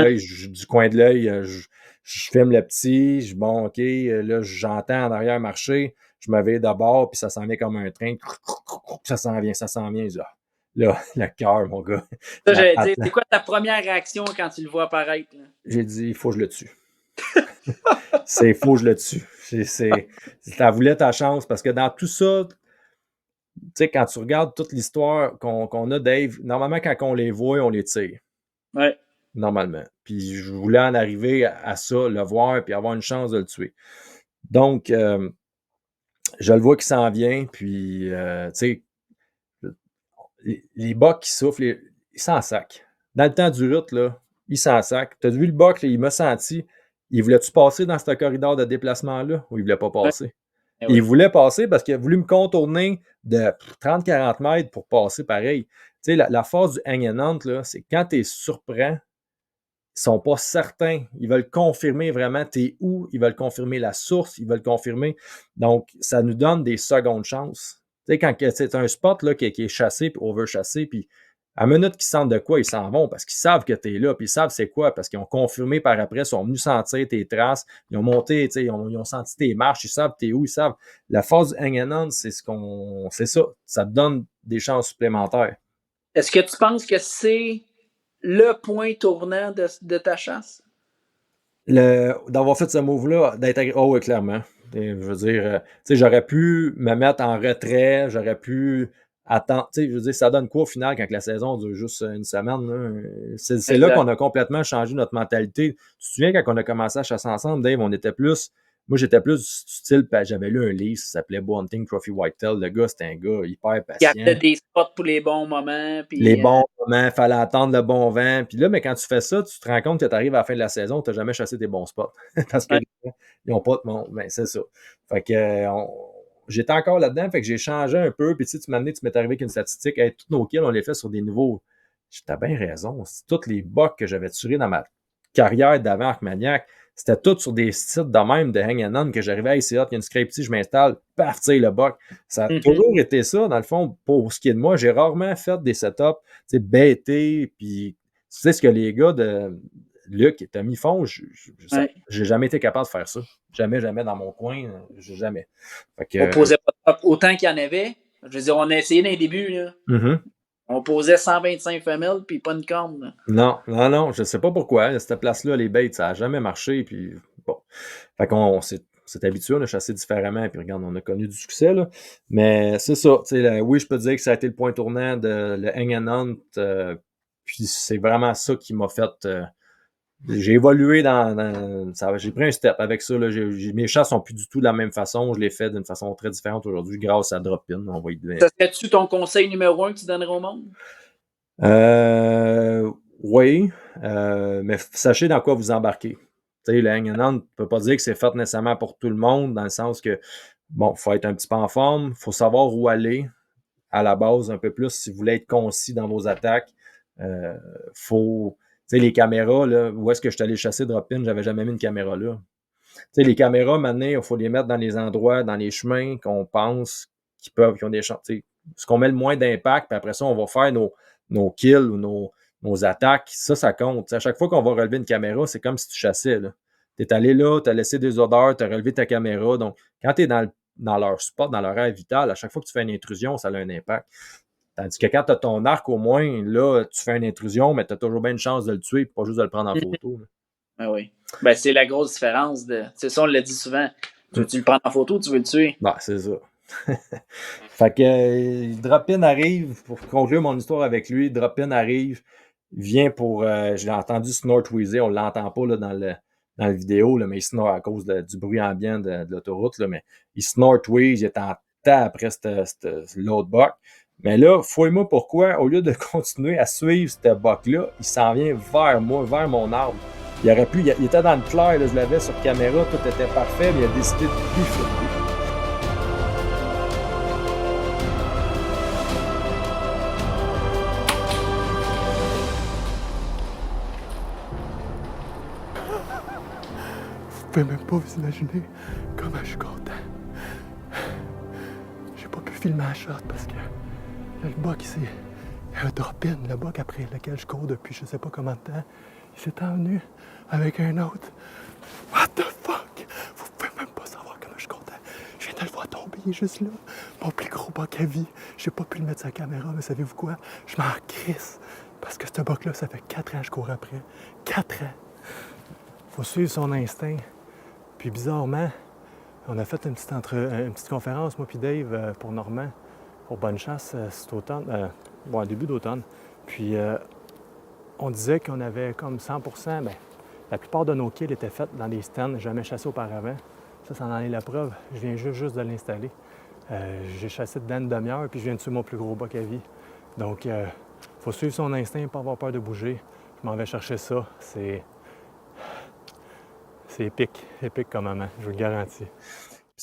l'œil, je filme le petit, OK, là, j'entends en arrière marcher, je me vais d'abord, puis ça s'en vient comme un train. Ça s'en vient. Là, le cœur, mon gars. Ça, j'allais dire, c'est quoi ta première réaction quand tu le vois apparaître? Là? J'ai dit, il faut que je le tue. Il faut que je le tue. T'as voulu ta chance, parce que dans tout ça, Tu sais, quand tu regardes toute l'histoire qu'on a, Dave, normalement, quand on les voit, on les tire. Ouais. Normalement. Puis je voulais en arriver à ça, le voir, puis avoir une chance de le tuer. Donc, je le vois qui s'en vient, puis, tu sais, les bucks qui soufflent, ils s'en sacent. Dans le temps du lutte, là, ils s'en sacent. Tu as vu le buck, là, il m'a senti. Il voulait-tu passer dans ce corridor de déplacement-là ou il voulait pas Ouais. passer? Eh Il oui. voulait passer parce qu'il a voulu me contourner de 30-40 mètres pour passer pareil. Tu sais, la force du hang and hunt, là, c'est quand tu es surprends, ils sont pas certains. Ils veulent confirmer vraiment t'es où. Ils veulent confirmer la source. Ils veulent confirmer. Donc, ça nous donne des secondes chances. Tu sais, quand c'est un spot là, qui est chassé puis overchassé, puis à la minute qu'ils sentent de quoi, ils s'en vont parce qu'ils savent que tu es là, puis ils savent c'est quoi, parce qu'ils ont confirmé par après, ils sont venus sentir tes traces, ils ont monté, ils ont senti tes marches, ils savent t'es où, ils savent. La force du hang and hunt, c'est ça. Ça te donne des chances supplémentaires. Est-ce que tu penses que c'est le point tournant de ta chasse? D'avoir fait ce move-là, d'être. Oh, oui, clairement. Et je veux dire, tu sais, j'aurais pu me mettre en retrait, j'aurais pu attendre. Tu sais, je veux dire, ça donne quoi au final quand la saison dure juste une semaine? Là? C'est là qu'on a complètement changé notre mentalité. Tu te souviens quand on a commencé à chasser ensemble, Dave, on était plus. Moi, j'étais plus du style, j'avais lu un livre, ça s'appelait Bunting Trophy Whitetail. Le gars, c'était un gars hyper Il patient. y avait des spots pour les bons moments. Puis, Les bons moments, il fallait attendre le bon vent. Puis là, mais quand tu fais ça, tu te rends compte que tu arrives à la fin de la saison, tu n'as jamais chassé tes bons spots. Parce que Ouais. les gens, ils n'ont pas de monde. Ben, c'est ça. Fait que j'étais encore là-dedans, fait que j'ai changé un peu. Puis tu sais, tu m'as amené, tu m'es arrivé avec une statistique. Hey, tous nos kills, on les fait sur des nouveaux. T'as bien raison. Toutes les bucks que j'avais tirés dans ma carrière d'avant Arcmaniac, c'était tout sur des sites de même de hang and hunt que j'arrivais à c'est hot, il y a une scrape je m'installe, paf, tu sais, le buck. Ça a toujours été ça, dans le fond, pour ce qui est de moi. J'ai rarement fait des setups, tu sais, bêtés, puis tu sais ce que les gars de Luc et Tommy font, j'ai jamais été capable de faire ça. Jamais dans mon coin, jamais. Fait que, on posait pas autant qu'il y en avait. Je veux dire, on a essayé dans les débuts, là. On posait 125 femelles, puis pas une corne. Là. Non, je sais pas pourquoi. Cette place-là, les baits, ça n'a jamais marché, puis bon. Fait qu'on s'est habitué, on a chassé différemment, puis regarde, on a connu du succès, là. Mais c'est ça, tu sais, oui, je peux te dire que ça a été le point tournant de le hang and hunt, puis c'est vraiment ça qui m'a fait... j'ai évolué dans ça, j'ai pris un step avec ça, là. Mes chasses sont plus du tout de la même façon, je les fais d'une façon très différente aujourd'hui grâce à Drop-In. On va y Ça serait-tu ton conseil numéro 1 que tu donnerais au monde? Oui, mais sachez dans quoi vous embarquez. Tu sais, le hang and hunt, on ne peut pas dire que c'est fait nécessairement pour tout le monde, dans le sens que, bon, il faut être un petit peu en forme, il faut savoir où aller à la base un peu plus si vous voulez être concis dans vos attaques. Faut, tu sais, les caméras, là, où est-ce que je suis allé chasser Drop-In, j'avais jamais mis une caméra là. Tu sais, les caméras, maintenant, il faut les mettre dans les endroits, dans les chemins qu'on pense qui ont des chances. Ce qu'on met le moins d'impact, puis après ça, on va faire nos kills ou nos attaques. Ça compte. T'sais, à chaque fois qu'on va relever une caméra, c'est comme si tu chassais. Tu es allé là, tu as laissé des odeurs, tu as relevé ta caméra. Donc, quand tu es dans leur spot, dans leur aire vitale, à chaque fois que tu fais une intrusion, ça a un impact. Tandis que quand tu as ton arc, au moins, là, tu fais une intrusion, mais tu as toujours bien une chance de le tuer, pas juste de le prendre en photo. Là. Ah oui. Ben, c'est la grosse différence. C'est ça, on le dit souvent. Tu le prends en photo, tu veux le tuer. Ben, c'est ça. Fait que Drop-In arrive, pour conclure mon histoire avec lui, Drop-In arrive, vient pour... j'ai entendu Snort Wheezy, on ne l'entend pas là, dans la vidéo, là, mais il snort à cause du bruit ambiant de l'autoroute, là, mais il snort Wheezy, il est en tas après l'autre buck. Mais là, fouille-moi pourquoi, au lieu de continuer à suivre ce buck-là, il s'en vient vers moi, vers mon arbre. Il était dans le clair, là, je l'avais sur caméra, tout était parfait, mais il a décidé de bifurquer. Vous pouvez même pas vous imaginer comment je suis content. J'ai pas pu filmer la shot parce que là, le buck ici, il y a un drop-in, le buck après lequel je cours depuis je sais pas combien de temps. Il s'est envenu avec un autre. What the fuck? Vous pouvez même pas savoir comment je suis content. Je viens de le voir tomber, il est juste là. Mon plus gros buck à vie. J'ai pas pu le mettre sur la caméra, mais savez-vous quoi? Je m'en crisse. Parce que ce buck-là, ça fait 4 ans que je cours après. 4 ans. Faut suivre son instinct. Puis bizarrement, on a fait une petite conférence, moi puis Dave, pour Normand. pour bonne chasse cet automne, début d'automne. Puis on disait qu'on avait comme 100%, la plupart de nos kills étaient faits dans des stands jamais chassés auparavant. Ça en est la preuve. Je viens juste de l'installer. J'ai chassé dedans une demi-heure, puis je viens de tuer mon plus gros buck à vie. Donc, il faut suivre son instinct, pas avoir peur de bouger. Je m'en vais chercher ça. C'est épique comme moment, je vous le garantis.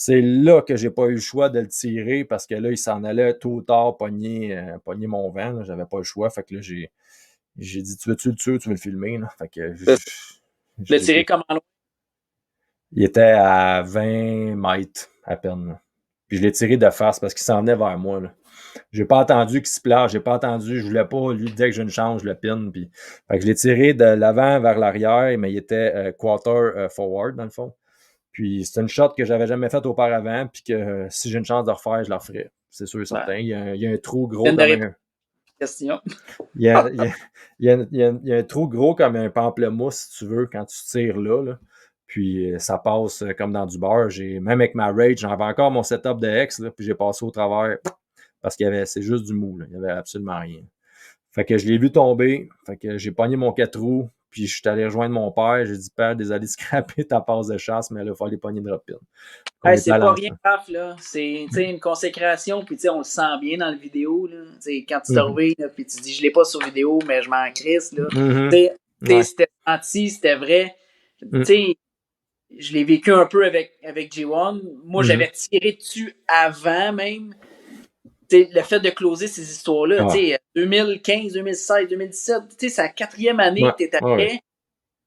C'est là que j'ai pas eu le choix de le tirer parce que là, il s'en allait tôt ou tard pogner mon vent. Là. J'avais pas le choix. Fait que là, j'ai dit, tu veux-tu le tuer ou tu veux le filmer? Là? Fait que Le tirer comment loin? Il était à 20 mètres à peine. Là. Puis je l'ai tiré de face parce qu'il s'en venait vers moi. Là. J'ai pas attendu qu'il se place, j'ai pas attendu, je voulais pas, lui, dès que j'ai une chance, je le pine. Puis... Fait que je l'ai tiré de l'avant vers l'arrière, mais il était quarter forward, dans le fond. Puis c'est une shot que j'avais jamais faite auparavant, puis que si j'ai une chance de refaire, je la referai. C'est sûr et certain. Il y a un trou gros comme un... Question. Il y a un trou gros comme un pamplemousse, si tu veux, quand tu tires là. Puis ça passe comme dans du beurre. Même avec ma Rage, j'avais encore mon setup de X, là, puis j'ai passé au travers parce c'est juste du mou. Là. Il n'y avait absolument rien. Fait que je l'ai vu tomber. Fait que j'ai pogné mon 4 roues. Puis je suis allé rejoindre mon père. J'ai dit, père, désolé de scraper ta passe de chasse, mais là, il fallait pogner de drop-in. C'est pas rien grave, là. C'est une consécration, puis on le sent bien dans la vidéo. Là. Quand tu te reviens, puis tu dis, je l'ai pas sur vidéo, mais je m'en crisse. Là. C'était senti, c'était vrai. Je l'ai vécu un peu avec J1. Moi, j'avais tiré dessus avant même. Le fait de closer ces histoires-là, 2015, 2016, 2017, c'est la 4e année que tu es après.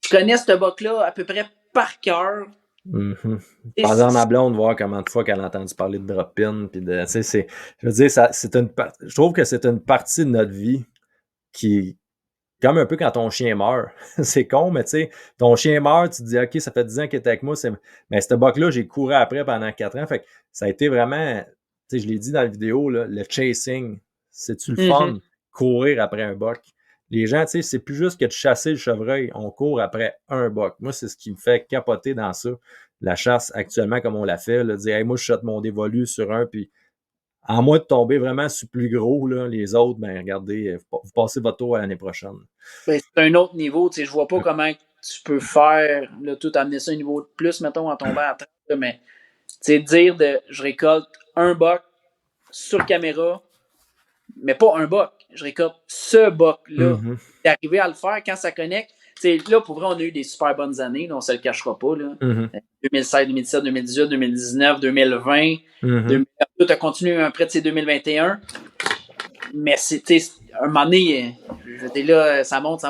Tu connais ce buck-là à peu près par cœur. Pendant ma blonde, voir comment de fois qu'elle a entendu parler de drop-in. Je veux dire, je trouve que c'est une partie de notre vie qui, comme un peu quand ton chien meurt. C'est con, mais tu sais, ton chien meurt, tu te dis, OK, ça fait 10 ans qu'il était avec moi. Mais ce buck-là, j'ai couru après pendant 4 ans. Fait que ça a été vraiment, tu sais, je l'ai dit dans la vidéo, là, le chasing. C'est-tu le fun? Courir après un buck. Les gens, tu sais, c'est plus juste que de chasser le chevreuil. On court après un buck. Moi, c'est ce qui me fait capoter dans ça. La chasse, actuellement, comme on l'a fait, là, dire, hey, moi, je shot mon dévolu sur un, puis à moins de tomber vraiment sur plus gros, là, les autres, ben regardez, vous passez votre tour à l'année prochaine. C'est un autre niveau. Je vois pas comment tu peux faire, là, tout amener ça à un niveau de plus, mettons, en tombant à 30. Mais dire je récolte un buck sur caméra, mais pas un buck. Je récolte ce buck-là. T'es arrivé à le faire quand ça connecte. Là, pour vrai, on a eu des super bonnes années. Là, on se le cachera pas. Là. 2016, 2017, 2018, 2019, 2020. Tu as continué après de ces 2021. Mais un moment donné, là, ça monte.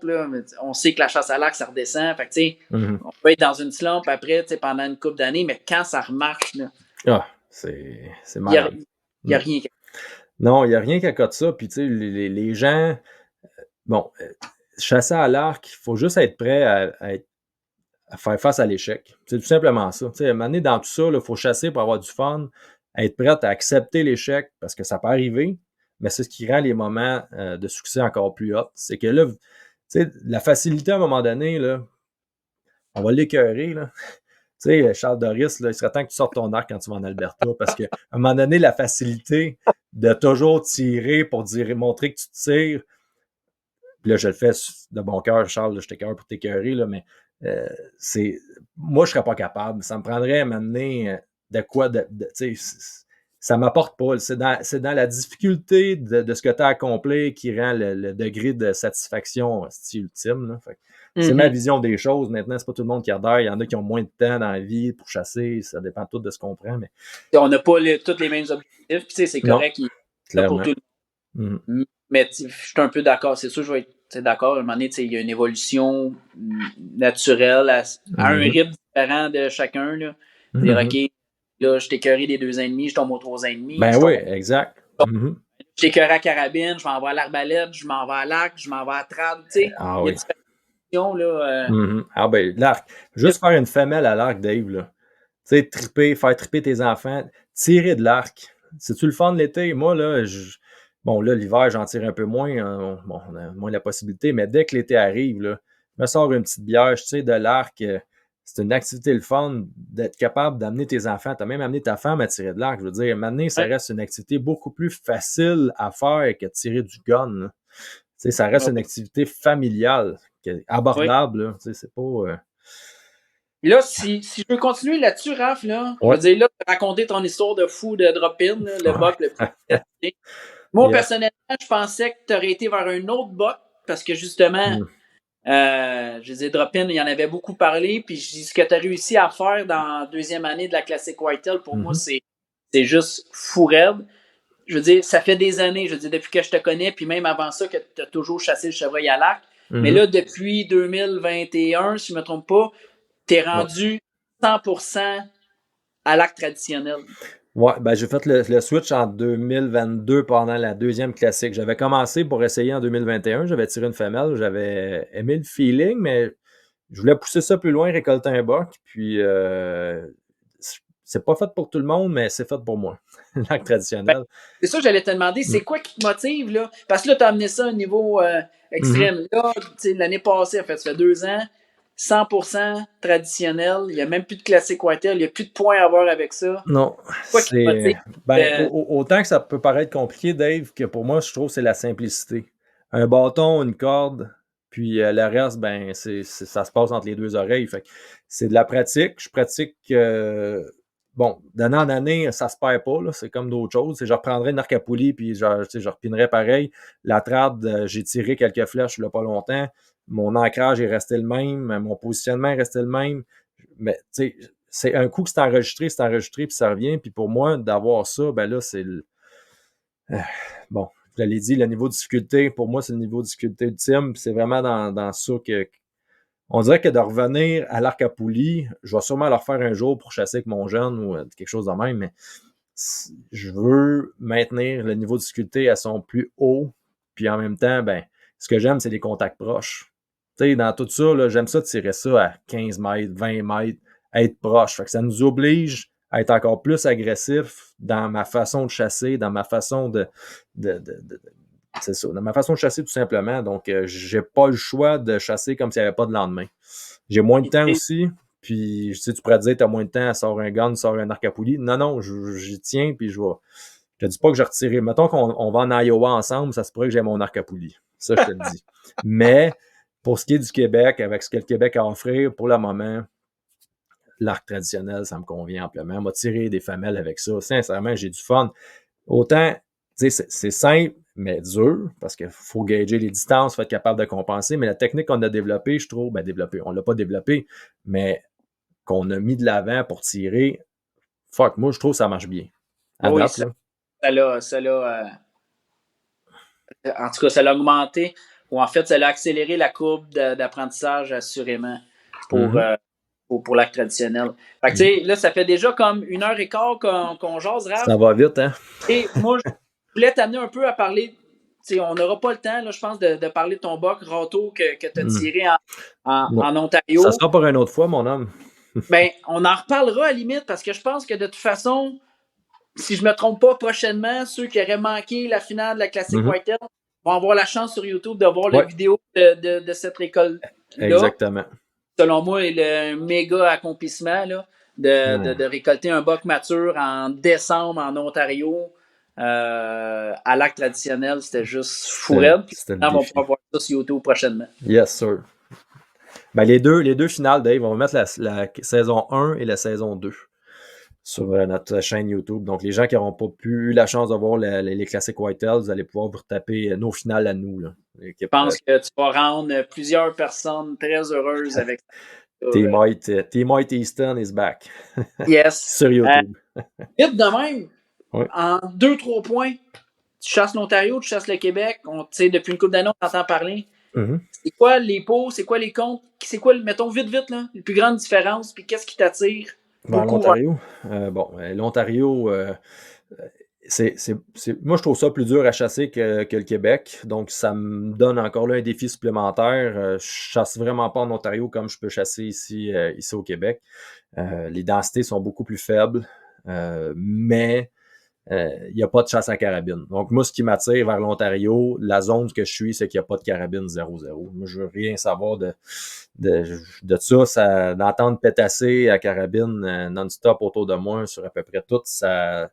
Là, mais on sait que la chasse à l'arc, ça redescend. Fait que, on peut être dans une slump après pendant une couple d'années, mais quand ça remarche, là, c'est malade. Il n'y a rien. Non, il n'y a rien qu'à côté de ça. Puis, tu sais, les gens, chasser à l'arc, il faut juste être prêt à faire face à l'échec. C'est tout simplement ça. Tu sais, à un moment donné, dans tout ça, il faut chasser pour avoir du fun, être prêt à accepter l'échec parce que ça peut arriver, mais c'est ce qui rend les moments de succès encore plus hauts. C'est que là, tu sais, la facilité à un moment donné, là, on va l'écœurer, là. Tu sais, Charles Doris, là, il serait temps que tu sortes ton arc quand tu vas en Alberta parce qu'à un moment donné, la facilité de toujours tirer pour montrer que tu tires, puis là, je le fais de bon cœur, Charles, là, je t'écœure pour t'écœurer, là, mais moi, je serais pas capable. Ça me prendrait à m'amener de quoi tu sais, ça m'apporte pas. C'est dans la difficulté de ce que tu as accompli qui rend le degré de satisfaction ultime. Là. Fait c'est ma vision des choses. Maintenant, c'est pas tout le monde qui adhère. Il y en a qui ont moins de temps dans la vie pour chasser. Ça dépend tout de ce qu'on prend. Mais... On n'a pas tous les mêmes objectifs. Puis, c'est correct pour tout le monde. Mais je suis un peu d'accord. C'est sûr, je vais être d'accord. À un moment donné, il y a une évolution naturelle à un rythme différent de chacun. Là. Dire, OK, là, je t'écœurais des 2,5, je tombe aux 3,5. Ben oui, exact. Je t'écœurais à carabine, je m'en vais à l'arbalète, je m'en vais à l'arc, je m'en vais à trad. Il y a différentes options. Là, Ah ben, l'arc. Juste faire une femelle à l'arc, Dave. Là. Tu sais, faire triper tes enfants, tirer de l'arc. C'est-tu le fun de l'été? Moi, là, bon, là, l'hiver, j'en tire un peu moins. On a moins la possibilité, mais dès que l'été arrive, là, je me sors une petite bière, je tire de l'arc. c'est une activité le fun d'être capable d'amener tes enfants. Tu as même amené ta femme à tirer de l'arc. Je veux dire, maintenant, ça reste une activité beaucoup plus facile à faire que de tirer du gun. Là. Ça reste une activité familiale, abordable. Là. C'est pas. Là, si je veux continuer là-dessus, Raph, là, je veux dire, là, raconter ton histoire de fou de drop-in, là, le buck le plus médiatisé. Moi, personnellement, je pensais que tu aurais été vers un autre buck parce que justement, je disais drop-in, il y en avait beaucoup parlé. Puis je dis ce que tu as réussi à faire dans la deuxième année de la classique Whitetail, pour moi, c'est juste fou raide. Je veux dire, ça fait des années, je veux dire, depuis que je te connais, puis même avant ça, que tu as toujours chassé le chevreuil à l'arc. Mais là, depuis 2021, si je ne me trompe pas, tu es rendu 100% à l'arc traditionnel. Ouais, ben j'ai fait le switch en 2022 pendant la deuxième classique. J'avais commencé pour essayer en 2021, j'avais tiré une femelle, j'avais aimé le feeling, mais je voulais pousser ça plus loin, récolter un buck, puis c'est pas fait pour tout le monde, mais c'est fait pour moi, l'arc traditionnel. C'est ça que j'allais te demander, c'est quoi qui te motive, là? Parce que là, tu as amené ça à un niveau extrême. Là, l'année passée, en fait, ça fait 2 ans, 100% traditionnel, il n'y a même plus de classique whitetail, il n'y a plus de points à voir avec ça. Non, quoi qui te motive? Autant que ça peut paraître compliqué, Dave, que pour moi, je trouve que c'est la simplicité. Un bâton, une corde, puis le reste, ben, ça se passe entre les deux oreilles. Fait que c'est de la pratique. Je pratique, d'année en année, ça se perd pas. Là. C'est comme d'autres choses. Je reprendrais une arc à poulie, puis je repinerais pareil. La trad, j'ai tiré quelques flèches il n'y a pas longtemps. Mon ancrage est resté le même. Mon positionnement est resté le même. Mais, tu sais, c'est un coup que c'est enregistré, puis ça revient. Puis pour moi, d'avoir ça, ben là, c'est le... bon, je l'ai dit, le niveau de difficulté, pour moi, c'est le niveau de difficulté ultime. Puis c'est vraiment dans ça que... On dirait que de revenir à l'arc à poulie, je vais sûrement le refaire un jour pour chasser avec mon jeune ou quelque chose de même, mais je veux maintenir le niveau de difficulté à son plus haut. Puis en même temps, ben, ce que j'aime, c'est les contacts proches. Tu sais, dans tout ça, là, j'aime ça tirer ça à 15 mètres, 20 mètres, être proche. Fait que ça nous oblige à être encore plus agressif dans ma façon de chasser, dans ma façon c'est ça, dans ma façon de chasser tout simplement. Donc, j'ai pas le choix de chasser comme s'il n'y avait pas de lendemain. J'ai moins de temps aussi. Puis, tu pourrais te dire, t'as moins de temps, sors un gun, sors un arc à poulie. Non, j'y tiens, puis je te dis pas que j'ai retiré. Mettons qu'on va en Iowa ensemble, ça se pourrait que j'ai mon arc à poulie. Ça, je te le dis. Mais, pour ce qui est du Québec, avec ce que le Québec a à offrir, pour le moment, l'arc traditionnel, ça me convient amplement. M'a tiré des femelles avec ça. Sincèrement, j'ai du fun. Autant, tu sais, c'est simple, mais dur, parce qu'il faut gager les distances, il faut être capable de compenser. Mais la technique qu'on a développée, je trouve, on l'a pas développée, mais qu'on a mis de l'avant pour tirer, moi, je trouve que ça marche bien. En tout cas, ça l'a augmenté, ou en fait, ça l'a accéléré la courbe d'apprentissage, assurément, pour l'acte traditionnel. Fait que, tu sais, là, ça fait déjà comme 1h15 qu'on jase, Raph. Ça va vite, hein? Et moi, je voulais t'amener un peu à parler. On n'aura pas le temps, là, je pense, de parler de ton buck râteau que tu as tiré en Ontario. Ça sera pour une autre fois, mon homme. Ben, on en reparlera à la limite parce que je pense que de toute façon, si je ne me trompe pas, prochainement, ceux qui auraient manqué la finale de la Classique Whitetail vont avoir la chance sur YouTube de voir la vidéo de cette récolte-là. Exactement. Selon moi, le méga accomplissement là, de récolter un buck mature en décembre en Ontario. À l'acte traditionnel, c'était juste fou raide. On va pouvoir voir ça sur YouTube prochainement. Yes, sir. Ben, les deux finales, Dave, on va mettre la saison 1 et la saison 2 sur notre chaîne YouTube. Donc, les gens qui n'auront pas eu la chance de voir les classiques Whitetail, vous allez pouvoir vous retaper nos finales à nous. Là, je pense que tu vas rendre plusieurs personnes très heureuses avec ça. T-Mite Easton is back. Yes. Sur YouTube. Vite de même. Oui. En 2-3 points, tu chasses l'Ontario, tu chasses le Québec. Depuis une couple d'années, on t'entend parler. C'est quoi les pots, c'est quoi les comptes? C'est quoi, mettons vite, là, les plus grandes différences, puis qu'est-ce qui t'attire? L'Ontario? L'Ontario, moi, je trouve ça plus dur à chasser que le Québec. Donc, ça me donne encore là un défi supplémentaire. Je chasse vraiment pas en Ontario comme je peux chasser ici au Québec. Les densités sont beaucoup plus faibles. Mais il n'y a pas de chasse à carabine. Donc, moi, ce qui m'attire vers l'Ontario, la zone que je suis, c'est qu'il n'y a pas de carabine 0-0. Moi, je veux rien savoir de ça. D'entendre pétasser à carabine non-stop autour de moi sur à peu près tout, ça...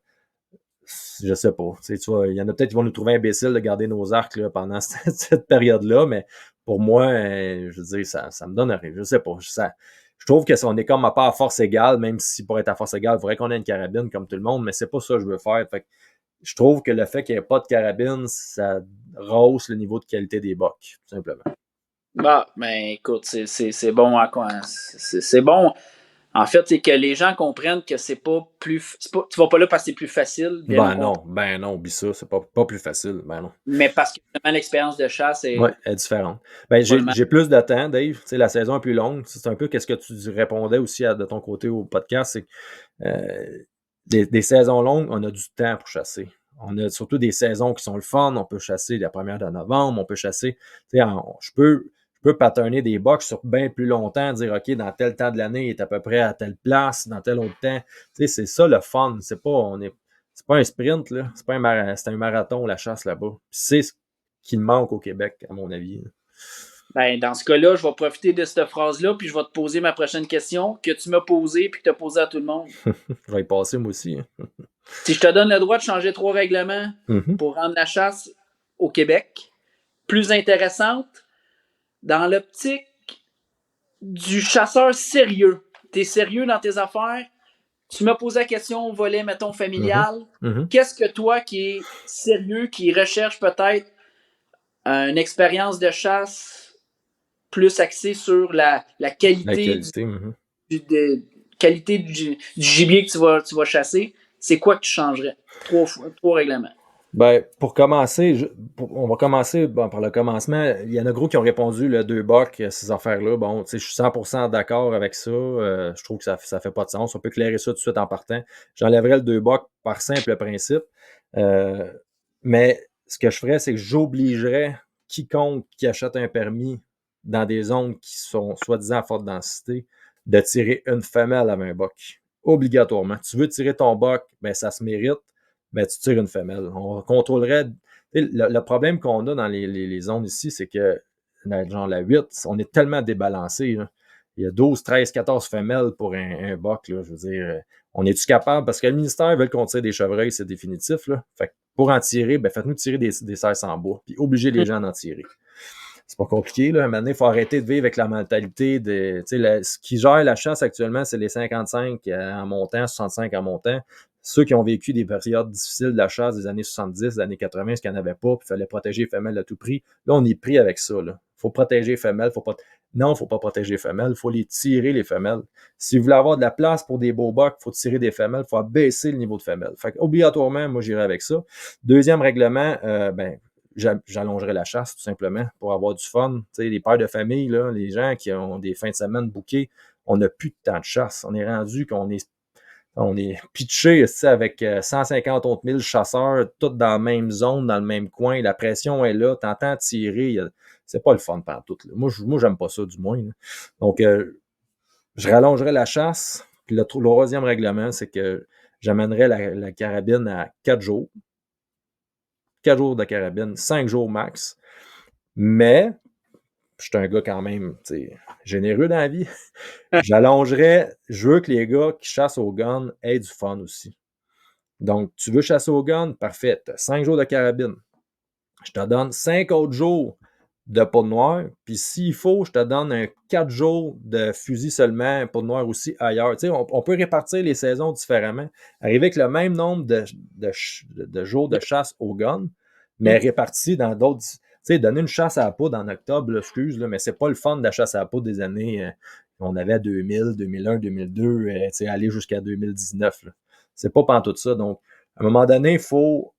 Je sais pas. Tu vois, il y en a peut-être qui vont nous trouver imbéciles de garder nos arcs là, pendant cette période-là, mais pour moi, je veux dire, ça me donne rien. Je sais pas. Je trouve que si on est comme à pas à force égale, même si pour être à force égale, il faudrait qu'on ait une carabine comme tout le monde, mais c'est pas ça que je veux faire. Fait que je trouve que le fait qu'il n'y ait pas de carabine, ça rehausse le niveau de qualité des bocs, tout simplement. Bah, ben écoute, c'est bon à quoi? C'est bon. En fait, c'est que les gens comprennent que c'est pas plus. Tu vas pas là parce que c'est plus facile, bien au contraire. Ben non, oublie ça, c'est pas plus facile, ben non. Mais parce que vraiment l'expérience de chasse Oui, est elle est différente. Ben, probablement. j'ai plus de temps, Dave. Tu sais, la saison est plus longue. C'est un peu qu'est-ce que tu répondais aussi de ton côté au podcast, c'est que des saisons longues, on a du temps pour chasser. On a surtout des saisons qui sont le fun. On peut chasser la première de novembre, on peut chasser. Tu sais, je peux patterner des box sur bien plus longtemps, dire OK, dans tel temps de l'année, il est à peu près à telle place, dans tel autre temps. Tu sais, c'est ça le fun. C'est pas un sprint, là. C'est un marathon, la chasse là-bas. C'est ce qui manque au Québec, à mon avis. Ben, dans ce cas-là, je vais profiter de cette phrase-là, puis je vais te poser ma prochaine question que tu m'as posée, puis que tu as posée à tout le monde. Je vais y passer, moi aussi. Si je te donne le droit de changer 3 règlements pour rendre la chasse au Québec plus intéressante, dans l'optique du chasseur sérieux, tu es sérieux dans tes affaires, tu m'as posé la question au volet, mettons, familial. Qu'est-ce que toi qui es sérieux, qui recherche peut-être une expérience de chasse plus axée sur la qualité, qualité du gibier que tu vas chasser, c'est quoi que tu changerais? Trois règlements. Ben, pour commencer, on va commencer par le commencement. Il y en a gros qui ont répondu le 2 bocs, ces affaires-là. Bon, tu sais, je suis 100% d'accord avec ça. Je trouve que ça fait pas de sens. On peut clairer ça tout de suite en partant. J'enlèverais le 2 bocs par simple principe. Mais ce que je ferais, c'est que j'obligerais quiconque qui achète un permis dans des zones qui sont soi-disant à forte densité de tirer une femelle avec un boc. Obligatoirement. Tu veux tirer ton boc, ben ça se mérite. Ben, tu tires une femelle. On contrôlerait. Le problème qu'on a dans les zones ici, c'est que, genre la 8, on est tellement débalancé. Là. Il y a 12, 13, 14 femelles pour un boc. Là, je veux dire, on est-tu capable? Parce que le ministère veut qu'on tire des chevreuils, c'est définitif. Là. Fait que pour en tirer, ben, faites-nous tirer des cerfs en bois, puis obliger les gens d'en tirer. C'est pas compliqué, là. Maintenant, il faut arrêter de vivre avec la mentalité de. Ce qui gère la chasse actuellement, c'est les 55 en montant, 65 en montant. Ceux qui ont vécu des périodes difficiles de la chasse des années 70, des années 80, ce qu'il n'y en avait pas, puis il fallait protéger les femelles à tout prix. Là, on est pris avec ça. Il faut protéger les femelles. Non, il ne faut pas protéger les femelles. Il faut les tirer, les femelles. Si vous voulez avoir de la place pour des beaux bocs, il faut tirer des femelles. Il faut abaisser le niveau de femelles. Fait obligatoirement, moi, j'irai avec ça. Deuxième règlement, j'allongerai la chasse, tout simplement, pour avoir du fun. Tu sais, les pères de famille, là, les gens qui ont des fins de semaine bouquées, on n'a plus de temps de chasse. On est rendu qu'on est pitché avec 150 autres 1000 chasseurs, tous dans la même zone, dans le même coin. La pression est là, t'entends tirer. C'est pas le fun partout. Moi, j'aime pas ça, du moins. Là. Donc, je rallongerai la chasse. Puis le troisième règlement, c'est que j'amènerai la carabine à 4 jours. 4 jours de carabine, 5 jours max. Mais, je suis un gars quand même généreux dans la vie. J'allongerais, je veux que les gars qui chassent au gun aient du fun aussi. Donc, tu veux chasser au gun? Parfait. 5 jours de carabine. Je te donne 5 autres jours de poudre noire. Puis s'il faut, je te donne 4 jours de fusil seulement, poudre noire aussi ailleurs. Tu sais, on peut répartir les saisons différemment. Arriver avec le même nombre de jours de chasse au gun, mais répartis dans d'autres. Tu sais, donner une chasse à la poudre en octobre, là, excuse, là, mais c'est pas le fun de la chasse à la poudre des années qu'on avait 2000, 2001, 2002, aller jusqu'à 2019. Là. C'est pas pantoute ça. Donc, à un moment donné, il faut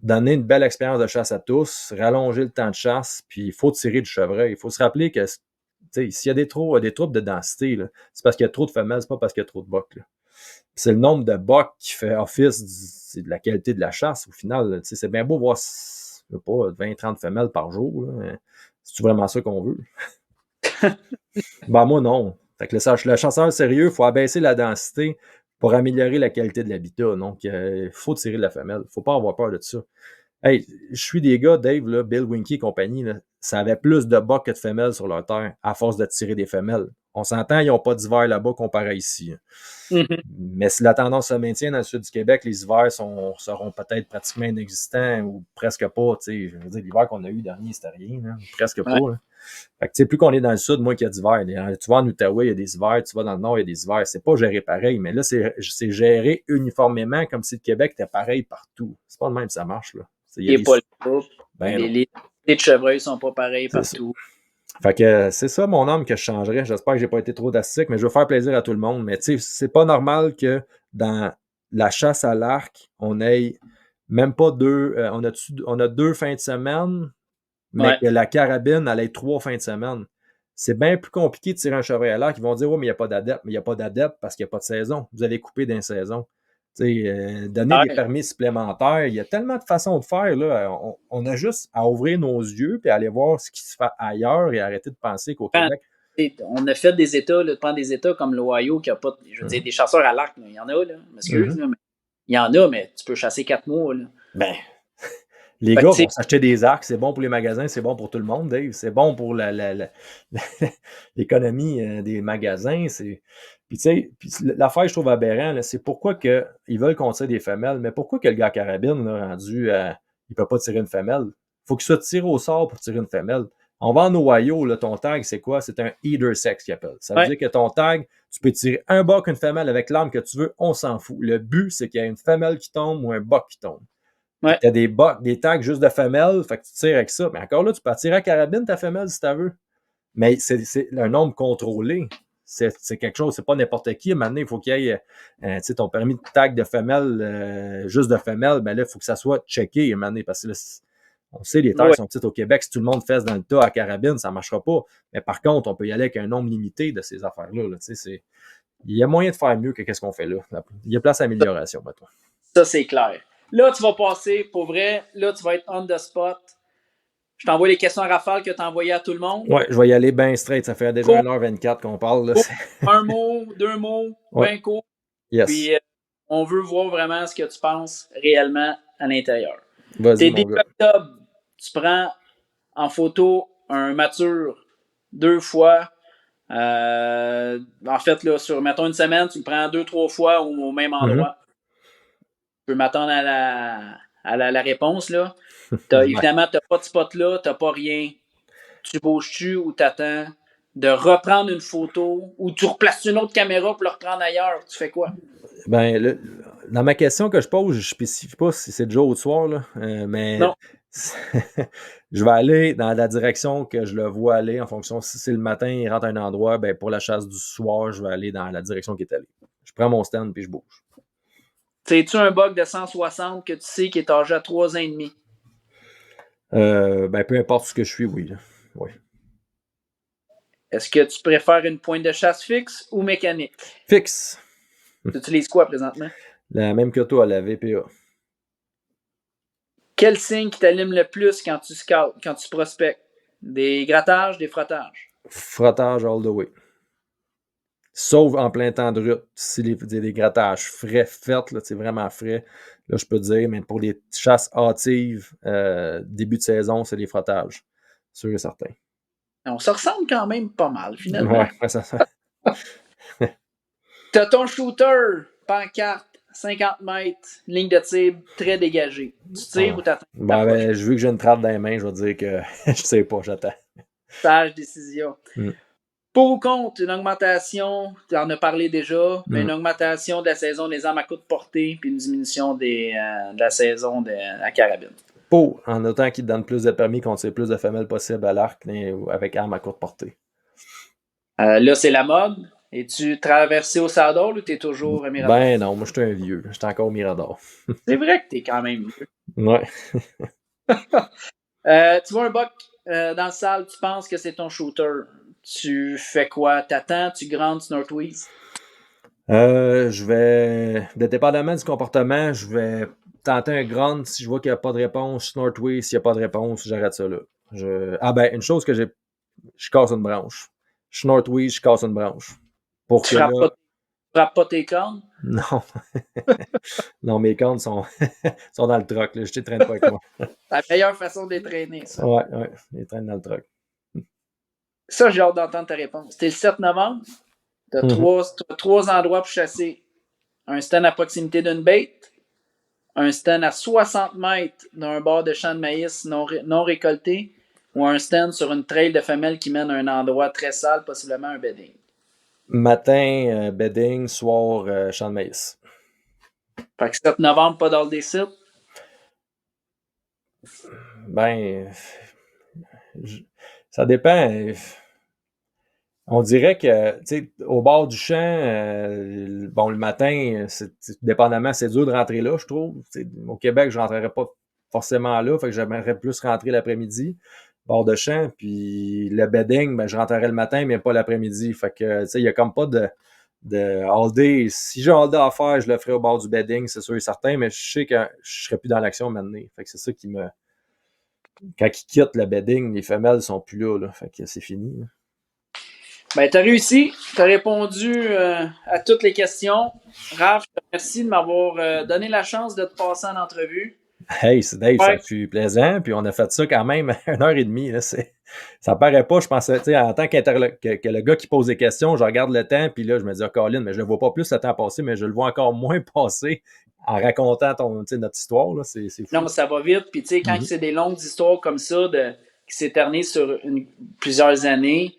donner une belle expérience de chasse à tous, rallonger le temps de chasse, puis il faut tirer du chevreuil. Il faut se rappeler que s'il y a des troubles de densité, là, c'est parce qu'il y a trop de femelles, c'est pas parce qu'il y a trop de bocs. C'est le nombre de bocs qui fait office de la qualité de la chasse. Au final, c'est bien beau voir pas 20-30 femelles par jour. C'est vraiment ça qu'on veut? Ben moi, non. Fait que le chasseur sérieux, il faut abaisser la densité pour améliorer la qualité de l'habitat. Donc, il faut tirer de la femelle. Il ne faut pas avoir peur de ça. Hey, je suis des gars, Dave, là, Bill Winky et compagnie, là, ça avait plus de bocs que de femelles sur leur terre à force de tirer des femelles. On s'entend, ils n'ont pas d'hiver là-bas comparé à ici. Mhm. Mais si la tendance se maintient dans le sud du Québec, les hivers seront peut-être pratiquement inexistants ou presque pas. Je veux dire, l'hiver qu'on a eu dernier, c'était rien. Là, presque pas. Là. Fait que, plus qu'on est dans le sud, moins qu'il y a d'hiver. Tu vas en Outaouais, il y a des hivers. Tu vas dans le nord, il y a des hivers. C'est pas géré pareil. Mais là, c'est géré uniformément comme si le Québec était pareil partout. C'est pas le même, ça marche. Là. Et pas le ben les de chevreuils sont pas pareils partout. Fait que c'est ça mon âme que je changerais. J'espère que j'ai pas été trop drastique, mais je veux faire plaisir à tout le monde. Mais tu sais, c'est pas normal que dans la chasse à l'arc, on ait même pas deux. On a 2 fins de semaine, mais que la carabine, elle ait 3 fins de semaine. C'est bien plus compliqué de tirer un chevreuil à l'arc. Ils vont dire, mais il n'y a pas d'adepte. Mais il n'y a pas d'adepte parce qu'il n'y a pas de saison. Vous avez coupé d'une saison. Donner des permis supplémentaires, il y a tellement de façons de faire. Là. On a juste à ouvrir nos yeux et aller voir ce qui se fait ailleurs et arrêter de penser qu'au Québec. On a fait des États, prendre des États comme l'Ohio qui n'a pas, je veux dire, des chasseurs à l'arc. Il y en a, là. M'excuse, là, mais il y en a, mais tu peux chasser 4 mois. Là. Ben, les gars vont s'acheter des arcs, c'est bon pour les magasins, c'est bon pour tout le monde, Dave. C'est bon pour l'économie des magasins. Puis, tu sais, l'affaire, je trouve aberrant, là, c'est pourquoi ils veulent qu'on tire des femelles, mais pourquoi que le gars à carabine, là, rendu, il peut pas tirer une femelle? Faut qu'il soit tiré au sort pour tirer une femelle. On va en Ohio, là, ton tag, c'est quoi? C'est un either sex qu'il appelle. Ça veut dire que ton tag, tu peux tirer un buck, une femelle avec l'arme que tu veux, on s'en fout. Le but, c'est qu'il y a une femelle qui tombe ou un buck qui tombe. Ouais. Tu as des tags juste de femelles, fait que tu tires avec ça. Mais encore là, tu peux tirer à carabine ta femelle si tu veux. Mais c'est un nombre contrôlé. C'est quelque chose, c'est pas n'importe qui. Maintenant, il faut qu'il y ait ton permis de tag de femelle, juste de femelle, ben là, il faut que ça soit checké maintenant, parce que là, on sait, les tags sont petites au Québec. Si tout le monde fait dans le tas à carabine, ça ne marchera pas. Mais par contre, on peut y aller avec un nombre limité de ces affaires-là. Là, il y a moyen de faire mieux que ce qu'on fait là. Il y a place à amélioration, maintenant. Ça, c'est clair. Là, tu vas passer, pour vrai, là, tu vas être on the spot. Je t'envoie les questions à rafale que tu as envoyées à tout le monde. Oui, je vais y aller bien straight. Ça fait déjà 1h24 qu'on parle. Là. Un mot, 2 mots, bien court. Yes. Puis, on veut voir vraiment ce que tu penses réellement à l'intérieur. Vas-y, T'es début octobre, tu prends en photo un mature 2 fois. En fait, là, sur, mettons, une semaine, tu le prends 2-3 fois au même endroit. Je peux m'attendre à la réponse, là. Évidemment, tu n'as pas de spot là, tu n'as pas rien. Tu bouges-tu ou tu attends de reprendre une photo ou tu replaces une autre caméra pour le reprendre ailleurs? Tu fais quoi? Ben, dans ma question que je pose, je ne spécifie pas si c'est le jour ou le soir, là, mais non. Je vais aller dans la direction que je le vois aller en fonction. Si c'est le matin, il rentre à un endroit, ben pour la chasse du soir, je vais aller dans la direction qui est allée. Je prends mon stand puis je bouge. C'est-tu un bug de 160 que tu sais qui est âgé à 3 ans et demi? Ben, peu importe ce que je suis, oui. Oui. Est-ce que tu préfères une pointe de chasse fixe ou mécanique? Fixe. Tu utilises quoi présentement? La même que toi, la VPA. Quel signe qui t'allume le plus quand tu scoutes, quand tu prospectes? Des grattages, des frottages? Frottage all the way. Sauf en plein temps de route. Si il y a des grattages frais, faits, là, c'est vraiment frais, là, je peux dire, mais pour les chasses hâtives, début de saison, c'est les frottages. Sûr et certain. On se ressemble quand même pas mal, finalement. Ouais, ça. T'as ton shooter, pancarte, 50 mètres, ligne de tir très dégagée. Tu tires ou t'attends? Ben, vu que j'ai une trappe dans les mains, je vais dire que je sais pas, j'attends. Sage décision. Pour ou contre une augmentation, tu en as parlé déjà, mais une augmentation de la saison des armes à courte portée puis une diminution de la saison de la carabine. Pour, en autant qu'il te donne plus de permis qu'on tire plus de femelles possible à l'arc avec armes à courte portée. Là, c'est la mode. Es-tu traversé au saddle ou t'es toujours un Mirador? Ben non, moi je suis un vieux. Je suis encore Mirador. C'est vrai que t'es quand même vieux. Ouais. Tu vois un buck dans le salle, tu penses que c'est ton shooter. Tu fais quoi? T'attends? Tu grandes Snortweez? Je vais, dépendamment du comportement, je vais tenter un grand. Si je vois qu'il n'y a pas de réponse, Snortweez, s'il n'y a pas de réponse, j'arrête ça là. Une chose que je casse une branche. Snortweez, je casse une branche. Pour tu que frappes là, frappes pas tes cornes? Non. Non, mes cornes sont, sont dans le truck. Là. Je ne traîne pas avec moi. La meilleure façon de les traîner, ça. Ouais, je les traîne dans le truck. Ça, j'ai hâte d'entendre ta réponse. C'était le 7 novembre. Tu as trois endroits pour chasser. Un stand à proximité d'une bête, un stand à 60 mètres d'un bord de champ de maïs non récolté, ou un stand sur une trail de femelles qui mène à un endroit très sale, possiblement un bedding. Matin, bedding, soir, champ de maïs. Fait que 7 novembre, pas dans le décide. Ben, ça dépend. On dirait que, tu sais, au bord du champ, bon, le matin, dépendamment, c'est dur de rentrer là, je trouve. T'sais, au Québec, je rentrerais pas forcément là, fait que j'aimerais plus rentrer l'après-midi, bord de champ, puis le bedding, ben, je rentrerais le matin, mais pas l'après-midi. Fait que, tu sais, il y a comme pas de all day. Si j'ai un all day à faire, je le ferais au bord du bedding, c'est sûr et certain, mais je sais que je serais plus dans l'action maintenant. Fait que c'est ça qui me... Quand ils quittent le bedding, les femelles sont plus là. Fait que c'est fini. Là. Ben, t'as réussi. T'as répondu à toutes les questions. Raph, je te remercie de m'avoir donné la chance de te passer en entrevue. Hey, c'est Dave, ça fut plaisant. Puis on a fait ça quand même 1h30. Là, ça paraît pas. Je pensais, tu sais, en tant que le gars qui pose des questions, je regarde le temps, puis là, je me dis, Colin, mais je le vois pas plus le temps passer, mais je le vois encore moins passer en racontant notre histoire. Là, c'est fou. Non, mais ça va vite. Puis, tu sais, quand c'est des longues histoires comme ça, qui s'éternisent sur plusieurs années,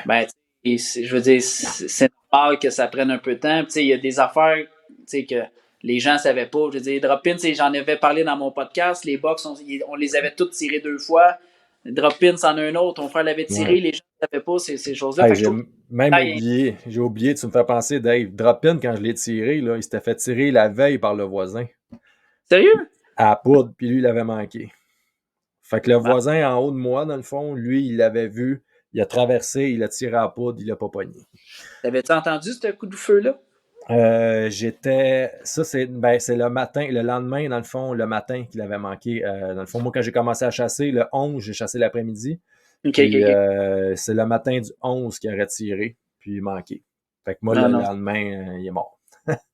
ben, je veux dire, c'est normal que ça prenne un peu de temps. Il y a des affaires que les gens ne savaient pas. Je veux dire, drop-in, j'en avais parlé dans mon podcast. Les box, on les avait toutes tirées 2 fois. Drop-in, c'en a un autre. Mon frère l'avait tiré. Les gens ne savaient pas ces choses-là. Hey, j'ai oublié, tu me fais penser, Dave. Drop-in, quand je l'ai tiré, là, il s'était fait tirer la veille par le voisin. Sérieux? À la poudre, puis lui, il avait manqué. Fait que le voisin en haut de moi, dans le fond, lui, il l'avait vu. Il a traversé, il a tiré à la poudre, il l'a pas pogné. T'avais-tu entendu ce coup de feu-là? Ça, c'est le matin, le lendemain, dans le fond, le matin qu'il avait manqué. Dans le fond, moi, quand j'ai commencé à chasser, le 11, j'ai chassé l'après-midi. C'est le matin du 11 qu'il aurait tiré, puis manqué. Fait que moi, le lendemain, il est mort.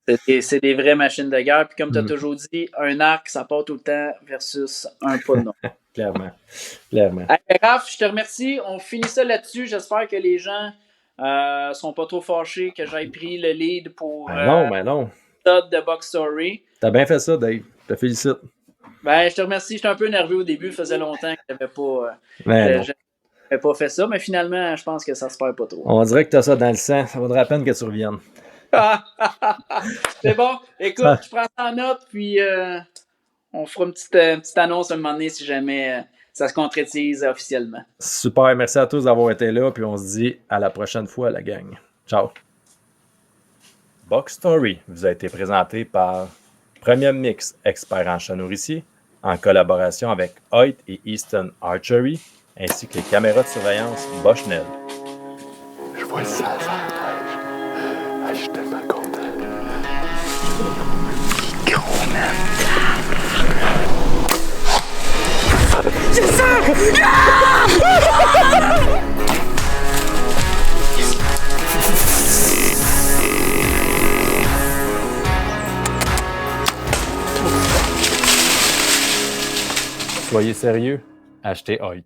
C'est des vraies machines de guerre. Puis comme tu as toujours dit, un arc, ça part tout le temps versus un pas de nom. Clairement. Hey, Raph, je te remercie. On finit ça là-dessus. J'espère que les gens sont pas trop fâchés que j'aie pris le lead pour non. de Box Story. T'as bien fait ça, Dave. Je te félicite. Ben, je te remercie. J'étais un peu nerveux au début. Ça faisait longtemps que j'avais pas fait ça. Mais finalement, je pense que ça se perd pas trop. On dirait que t'as ça dans le sang. Ça vaudrait la peine que tu reviennes. C'est bon. Écoute, je prends ça en note, puis on fera une petite annonce à un moment donné si jamais ça se concrétise officiellement. Super. Merci à tous d'avoir été là, puis on se dit à la prochaine fois, la gang. Ciao. Box Story vous a été présenté par Premium Mix, expert en chat nourricier, en collaboration avec Hoyt et Easton Archery, ainsi que les caméras de surveillance Bushnell. Je vois ça, je suis tellement content. C'est ça! Soyez sérieux, achetez Hoyt.